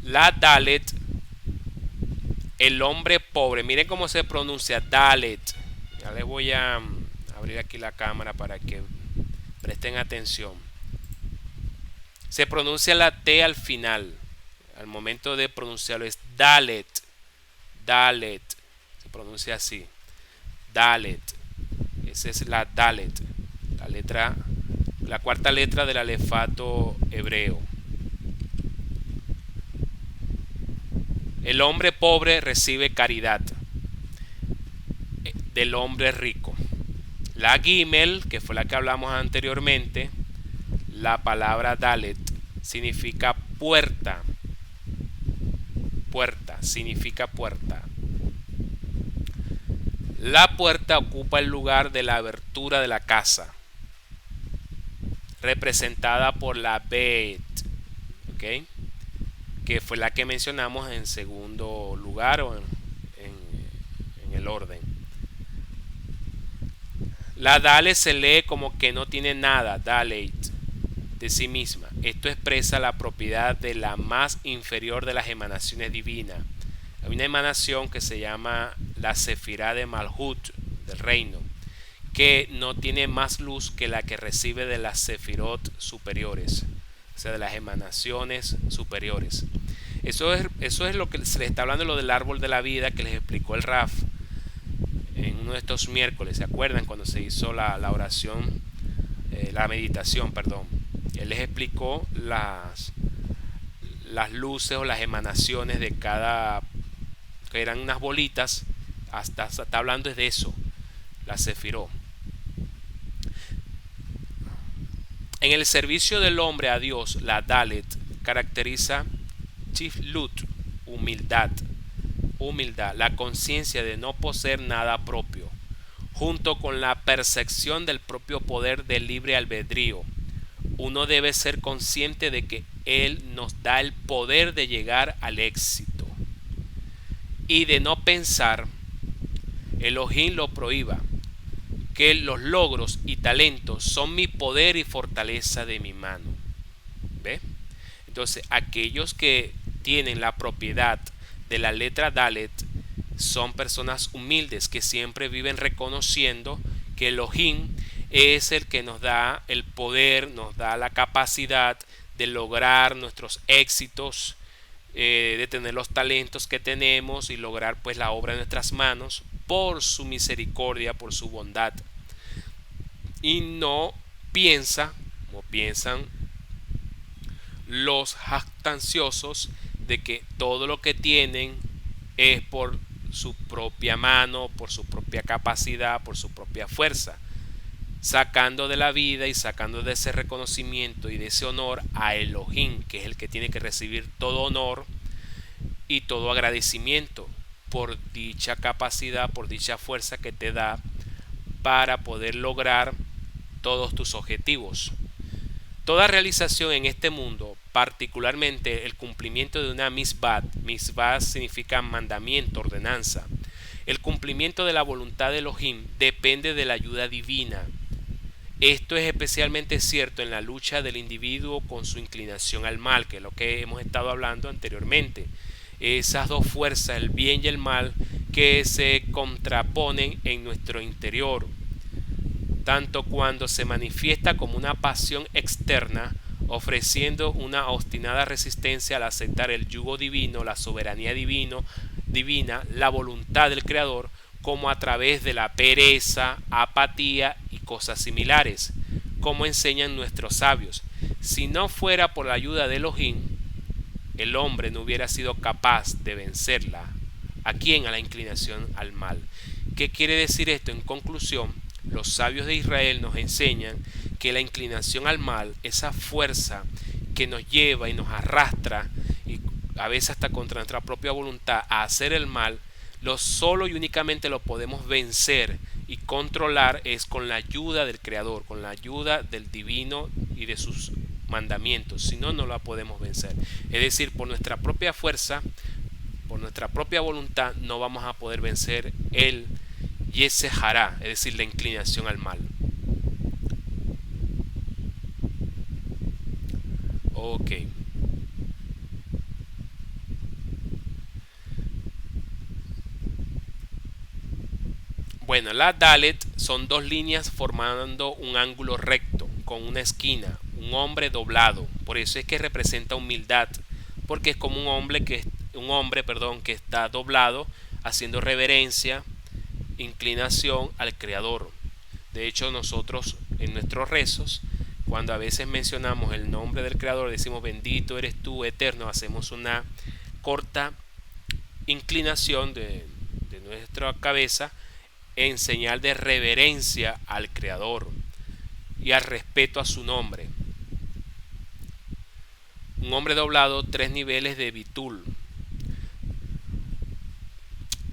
La Dalet, el hombre pobre, miren cómo se pronuncia Dalet. Ya les voy a abrir aquí la cámara para que presten atención. Se pronuncia la T al final. Al momento de pronunciarlo es Dalet. Dalet. Se pronuncia así. Dalet. Esa es la Dalet. La cuarta letra del alefato hebreo. El hombre pobre recibe caridad del hombre rico. La Gimel, que fue la que hablamos anteriormente, la palabra Dalet significa puerta. Puerta, significa puerta. La puerta ocupa el lugar de la abertura de la casa, representada por la Bet, ¿ok? Que fue la que mencionamos en segundo lugar o en el orden. La Dalet se lee como que no tiene nada, Dalet, de sí misma. Esto expresa la propiedad de la más inferior de las emanaciones divinas. Hay una emanación que se llama la Sefirá de Malhut, del reino, que no tiene más luz que la que recibe de las Sefirot superiores, o sea, de las emanaciones superiores. Eso es lo que se les está hablando, lo del árbol de la vida que les explicó el Raf en uno de estos miércoles. ¿Se acuerdan cuando se hizo la oración, la meditación, perdón? Él les explicó las luces o las emanaciones de cada, que eran unas bolitas. Hasta está hablando de eso, la Sefirot. En el servicio del hombre a Dios, la Dalet caracteriza Tiflut, humildad, la conciencia de no poseer nada propio, junto con la percepción del propio poder del libre albedrío. Uno debe ser consciente de que Él nos da el poder de llegar al éxito y de no pensar, Elohim lo prohíba, que los logros y talentos son mi poder y fortaleza de mi mano. ¿Ve? Entonces, aquellos que tienen la propiedad de la letra Dalet son personas humildes que siempre viven reconociendo que Elohim es el que nos da el poder, nos da la capacidad de lograr nuestros éxitos, de tener los talentos que tenemos y lograr pues la obra de nuestras manos por su misericordia, por su bondad. Y no piensa, como piensan los jactanciosos, de que todo lo que tienen es por su propia mano, por su propia capacidad, por su propia fuerza, sacando de la vida y sacando de ese reconocimiento y de ese honor a Elohim, que es el que tiene que recibir todo honor y todo agradecimiento por dicha capacidad, por dicha fuerza que te da para poder lograr todos tus objetivos. Toda realización en este mundo, particularmente el cumplimiento de una misbah significa mandamiento, ordenanza. El cumplimiento de la voluntad de Elohim depende de la ayuda divina. Esto es especialmente cierto en la lucha del individuo con su inclinación al mal, que es lo que hemos estado hablando anteriormente. Esas dos fuerzas, el bien y el mal, que se contraponen en nuestro interior, tanto cuando se manifiesta como una pasión externa, ofreciendo una obstinada resistencia al aceptar el yugo divino, la soberanía divina, la voluntad del Creador, como a través de la pereza, apatía y cosas similares, como enseñan nuestros sabios. Si no fuera por la ayuda de Elohim, el hombre no hubiera sido capaz de vencerla. ¿A quién? A la inclinación al mal. ¿Qué quiere decir esto? En conclusión, los sabios de Israel nos enseñan que la inclinación al mal, esa fuerza que nos lleva y nos arrastra, y a veces hasta contra nuestra propia voluntad, a hacer el mal, lo solo y únicamente lo podemos vencer y controlar es con la ayuda del Creador, con la ayuda del Divino y de sus mandamientos. Si no, no la podemos vencer. Es decir, por nuestra propia fuerza, por nuestra propia voluntad, no vamos a poder vencer el Yesehará, es decir, la inclinación al mal. Ok. Bueno, la Dalet son dos líneas formando un ángulo recto con una esquina, un hombre doblado. Por eso es que representa humildad, porque es como un hombre que está doblado, haciendo reverencia, inclinación al Creador. De hecho, nosotros en nuestros rezos, cuando a veces mencionamos el nombre del Creador, decimos bendito eres tú, eterno, hacemos una corta inclinación de nuestra cabeza en señal de reverencia al Creador y al respeto a su nombre. Un hombre doblado, 3 niveles de bitul.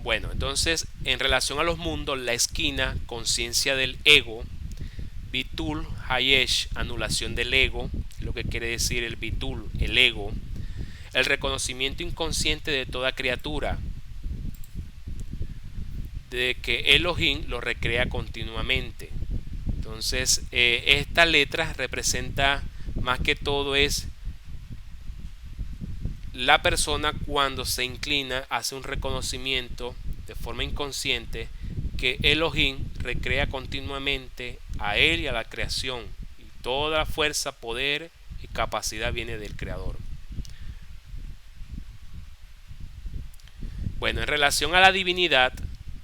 Bueno, entonces en relación a los mundos, la esquina, conciencia del ego, bitul, hayesh, anulación del ego, lo que quiere decir el bitul, el ego, el reconocimiento inconsciente de toda criatura, de que Elohim lo recrea continuamente. Entonces, esta letra representa más que todo es la persona cuando se inclina, hace un reconocimiento de forma inconsciente que Elohim recrea continuamente a él y a la creación, y toda fuerza, poder y capacidad viene del Creador. Bueno, en relación a la divinidad,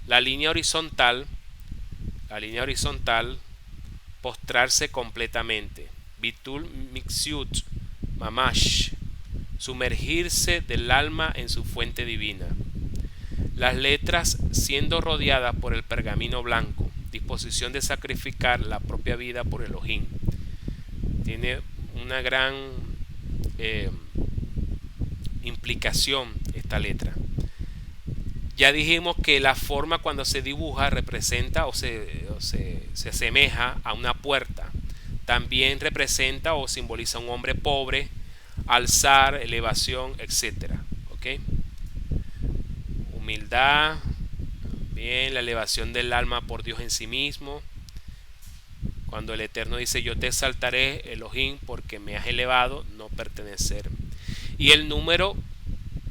la línea horizontal, postrarse completamente, Bitul Mixiut, Mamash, sumergirse del alma en su fuente divina. Las letras siendo rodeadas por el pergamino blanco, disposición de sacrificar la propia vida por Elohim. Tiene una gran implicación esta letra. Ya dijimos que la forma cuando se dibuja representa o se asemeja a una puerta. También representa o simboliza a un hombre pobre, alzar, elevación, etc. ¿Ok? Humildad, bien, la elevación del alma por Dios en sí mismo. Cuando el Eterno dice, yo te exaltaré, Elohim, porque me has elevado, no pertenecer. Y el número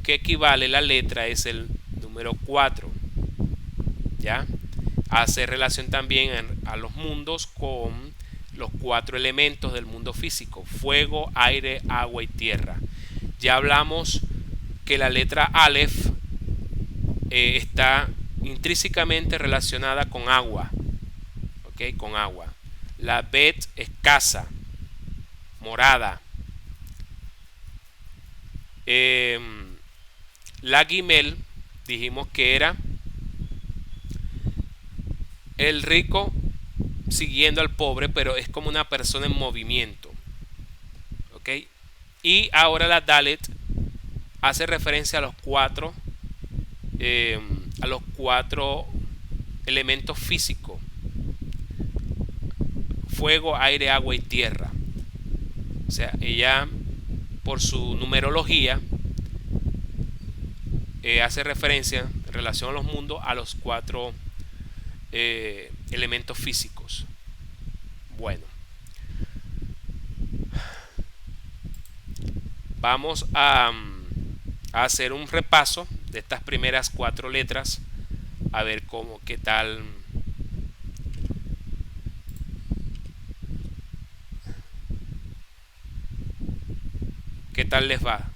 que equivale la letra es el número 4. ¿Ya? Hace relación también a los mundos con los 4 elementos del mundo físico: fuego, aire, agua y tierra. Ya hablamos que la letra Aleph está intrínsecamente relacionada con agua. ¿Ok? Con agua. La Bet es casa, morada. La Gimel dijimos que era el rico siguiendo al pobre, pero es como una persona en movimiento. ¿Ok? Y ahora la Dalet hace referencia a los cuatro elementos físicos: fuego, aire, agua y tierra. O sea, ella, por su numerología, hace referencia en relación a los mundos a los 4 elementos físicos. Bueno, vamos a hacer un repaso de estas primeras 4 letras, a ver qué tal les va.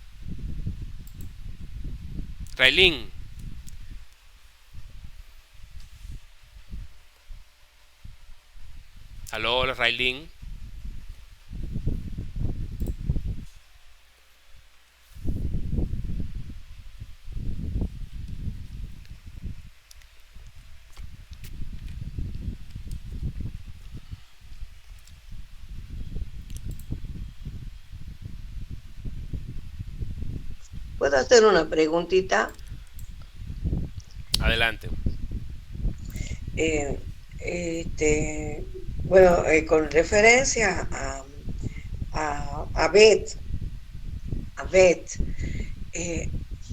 Raylin. Aló, Raylin. ¿Puedo hacer una preguntita? Adelante. Bueno, con referencia a Bet,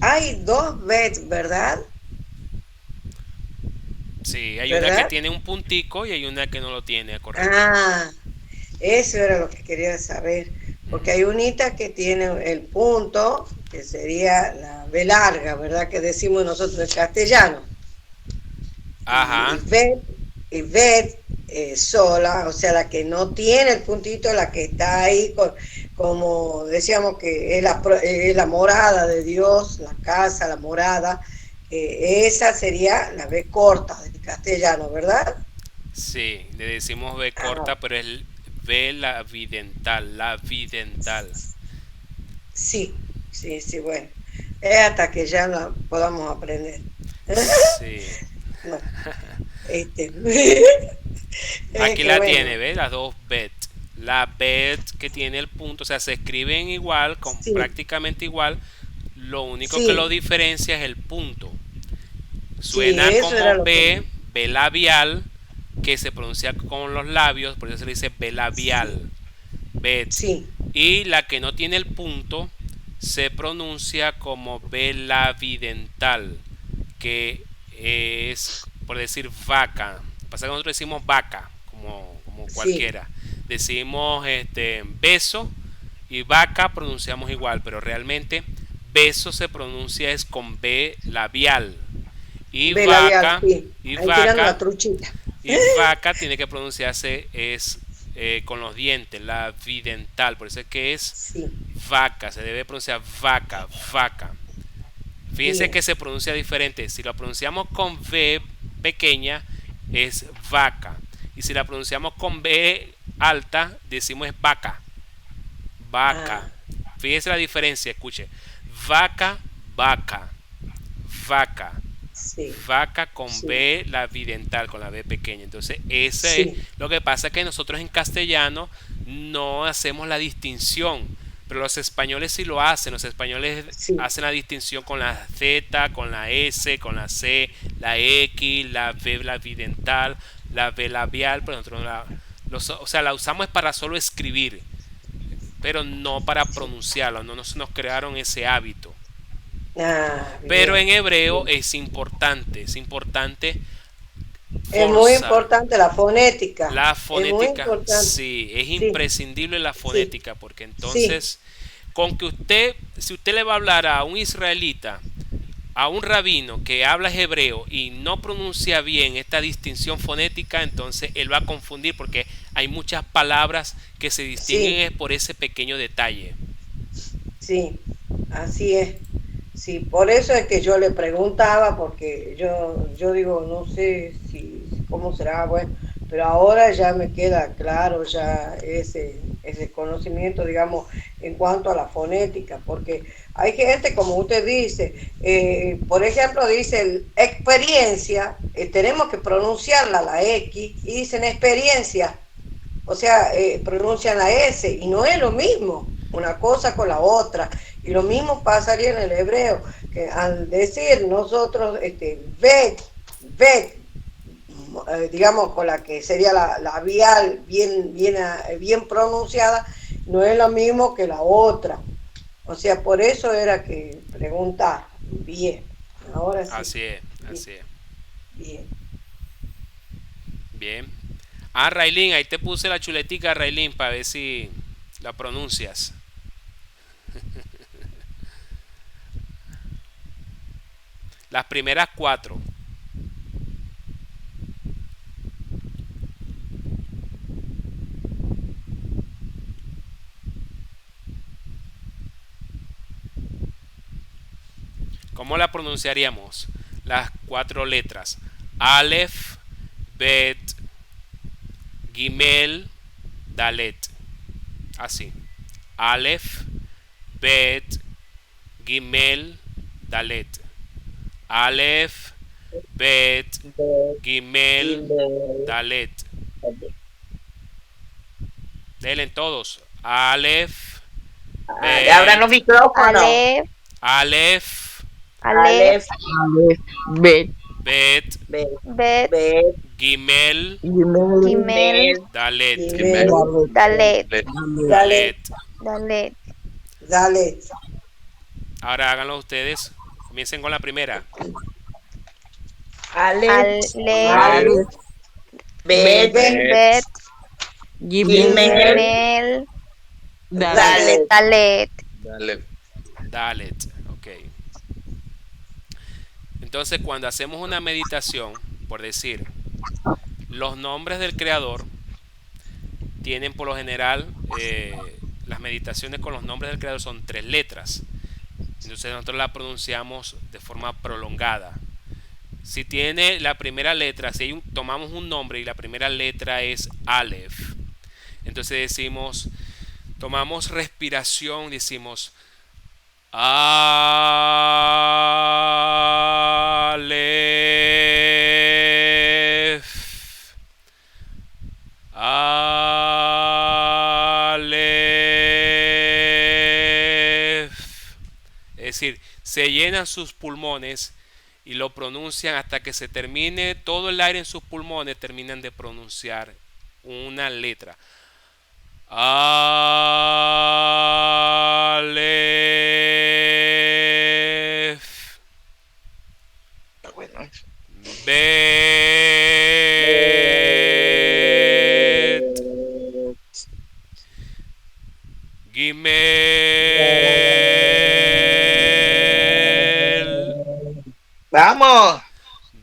hay 2 Bet, ¿verdad? Sí, hay ¿verdad? una que tiene un puntico y hay una que no lo tiene, correcto. Ah, eso era lo que quería saber, porque hay unita que tiene el punto, que sería la B larga, ¿verdad? Que decimos nosotros en castellano. Ajá. Y Bet sola, o sea, la que no tiene el puntito, la que está ahí, como decíamos que es la morada de Dios, la casa, la morada. Esa sería la B corta del castellano, ¿verdad? Sí, le decimos B corta, pero es B la vidental, Sí, bueno. Es hasta que ya la podamos aprender. Sí. No, Aquí la tiene, ¿ves? Las 2 bet. La bet que tiene el punto, o sea, se escriben igual, sí, prácticamente igual. Lo único sí, que lo diferencia es el punto. Suena sí, eso era como lo B, B labial, que se pronuncia con los labios, por eso se le dice B labial. Bet. Sí. Y la que no tiene el punto se pronuncia como B labidental, que es, por decir, vaca. Pasa que nosotros decimos vaca, como como Sí, cualquiera. Decimos beso y vaca pronunciamos igual, pero realmente beso se pronuncia es con B labial. Y ve labial, vaca, sí. y Ahí tirando la vaca, truchita. y vaca tiene que pronunciarse es con los dientes, la vidental. Por eso es que es Sí, vaca, se debe pronunciar vaca, vaca. Fíjense bien. que se pronuncia diferente. Si lo pronunciamos con V pequeña, es vaca. Y si la pronunciamos con B alta, decimos es vaca. Vaca. Ah, Fíjense la diferencia, escuche. Vaca, vaca, vaca. sí, Vaca con sí, B, la bidental, con la B pequeña. Entonces, ese es sí, lo que pasa que nosotros en castellano no hacemos la distinción, pero los españoles sí lo hacen. Los españoles sí. hacen la distinción con la Z, con la S, con la C, la X, la B, la bidental, la B labial, pero nosotros o sea, la usamos es para solo escribir, pero no para pronunciarlo. No nos crearon ese hábito. Ah, Pero en bien, hebreo bien. es importante Es muy forzar. importante la fonética. La Es muy fonética, importante. sí, es Sí, imprescindible la sí, fonética, porque sí, entonces, con que usted, si usted le va a hablar a un israelita, a un rabino que habla hebreo y no pronuncia bien esta distinción fonética, entonces él va a confundir porque hay muchas palabras que se distinguen sí, es por ese pequeño detalle. sí. Así es. Sí, por eso es que yo le preguntaba, porque yo digo, no sé cómo será, bueno, pero ahora ya me queda claro ya ese conocimiento, digamos, en cuanto a la fonética, porque hay gente, como usted dice, por ejemplo, dice experiencia, tenemos que pronunciarla la X, y dicen experiencia, o sea, pronuncian la S y no es lo mismo una cosa con la otra. Y lo mismo pasaría en el hebreo, que al decir nosotros, digamos, con la que sería la vial bien pronunciada, no es lo mismo que la otra. O sea, por eso era que preguntar. Bien, ahora sí. Así es, Bien, así es. bien. Bien. Ah, Railín, ahí te puse la chuletica, Railín, para ver si la pronuncias. Las primeras cuatro. ¿Cómo la pronunciaríamos? Las cuatro letras. Aleph, Bet, Gimel, Dalet. Así. Aleph, Bet, Gimel, Dalet. Aleph, Bet, Gimel, Dalet. Denle todos. Aleph, Abran los Bet, micrófonos. Aleph, Aleph, Aleph, Aleph, Bet, Bet, Bet, Bet, Bet, Gimel, Gimel, Gimel, Dalet. Gimel, Dalet, Let, Dale, Dalet. Dalet, dale. Ahora háganlo ustedes. Comiencen con la primera. Aleph, Aleph, Aleph, Aleph, Bet, Bet, Bet, Bet, Gimel, Gimel, Dalet. Dalet. Dalet. Dalet. Ok. Entonces, cuando hacemos una meditación, por decir, los nombres del creador tienen por lo general, las meditaciones con los nombres del creador son tres letras. Entonces nosotros la pronunciamos de forma prolongada. Si tiene la primera letra, si tomamos un nombre y la primera letra es Aleph, entonces decimos, tomamos respiración, decimos Aleph, Aleph. Es decir, se llenan sus pulmones y lo pronuncian hasta que se termine todo el aire en sus pulmones, terminan de pronunciar una letra. Aleph, Está bueno eso. Bet, Vamos.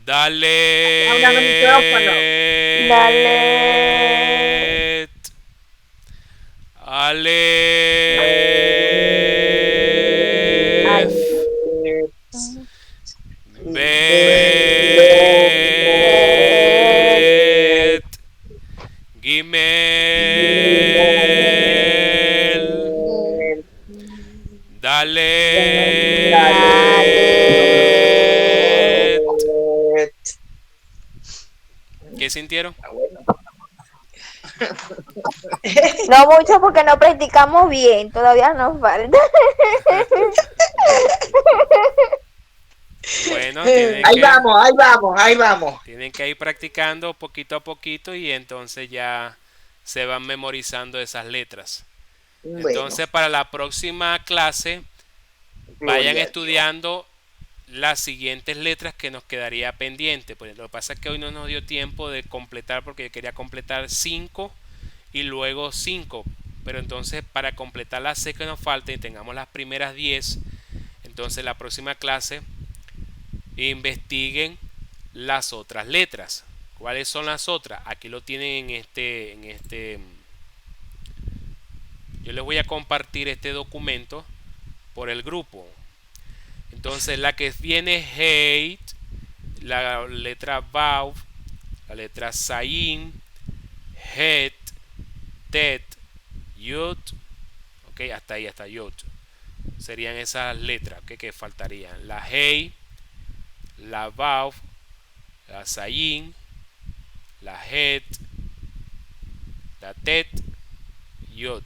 Habla al micrófono. Dalet. Alef. Bet. Gimel. Dalet. ¿Qué sintieron? No mucho porque no practicamos bien, todavía nos falta. Bueno, tienen Ahí que, vamos, ahí vamos, ahí vamos. tienen que ir practicando poquito a poquito y entonces ya se van memorizando esas letras. Bueno, Entonces, para la próxima clase, vayan gloria a Dios. estudiando las siguientes letras que nos quedaría pendiente. Pues lo que pasa es que hoy no nos dio tiempo de completar porque yo quería completar 5 y luego 5. Pero entonces, para completar las 6 que nos faltan y tengamos las primeras 10, entonces la próxima clase investiguen las otras letras. ¿Cuáles son las otras? Aquí lo tienen en este. Yo les voy a compartir este documento por el grupo. Entonces la que viene hate, la letra vav, la letra sayin, het, tet, yud, ok, hasta ahí, hasta yud. Serían esas letras que faltarían. La hey, la vav, la sayin, la het, la tet, yud.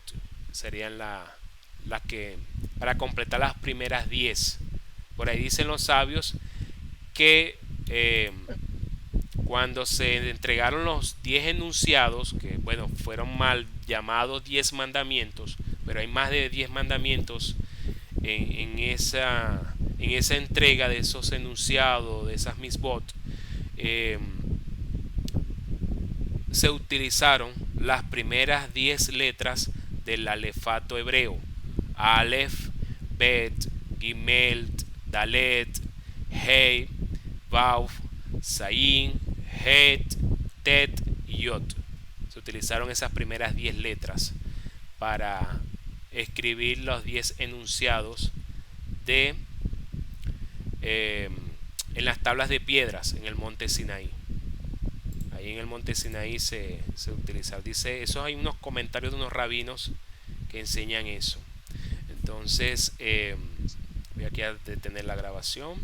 Serían las que, para completar las primeras 10. Por ahí dicen los sabios que cuando se entregaron los 10 enunciados, que bueno, fueron mal llamados 10 mandamientos, pero hay más de 10 mandamientos en esa entrega de esos enunciados, de esas misbot, se utilizaron las primeras 10 letras del alefato hebreo: Aleph, Bet, Gimel, Dalet, Hey, Vav, Sayin, Het, Tet y Yod. Se utilizaron esas primeras 10 letras para escribir los 10 enunciados de en las tablas de piedras en el monte Sinaí. Ahí en el monte Sinaí se utiliza. Dice, eso hay unos comentarios de unos rabinos que enseñan eso. Entonces, voy aquí a detener la grabación.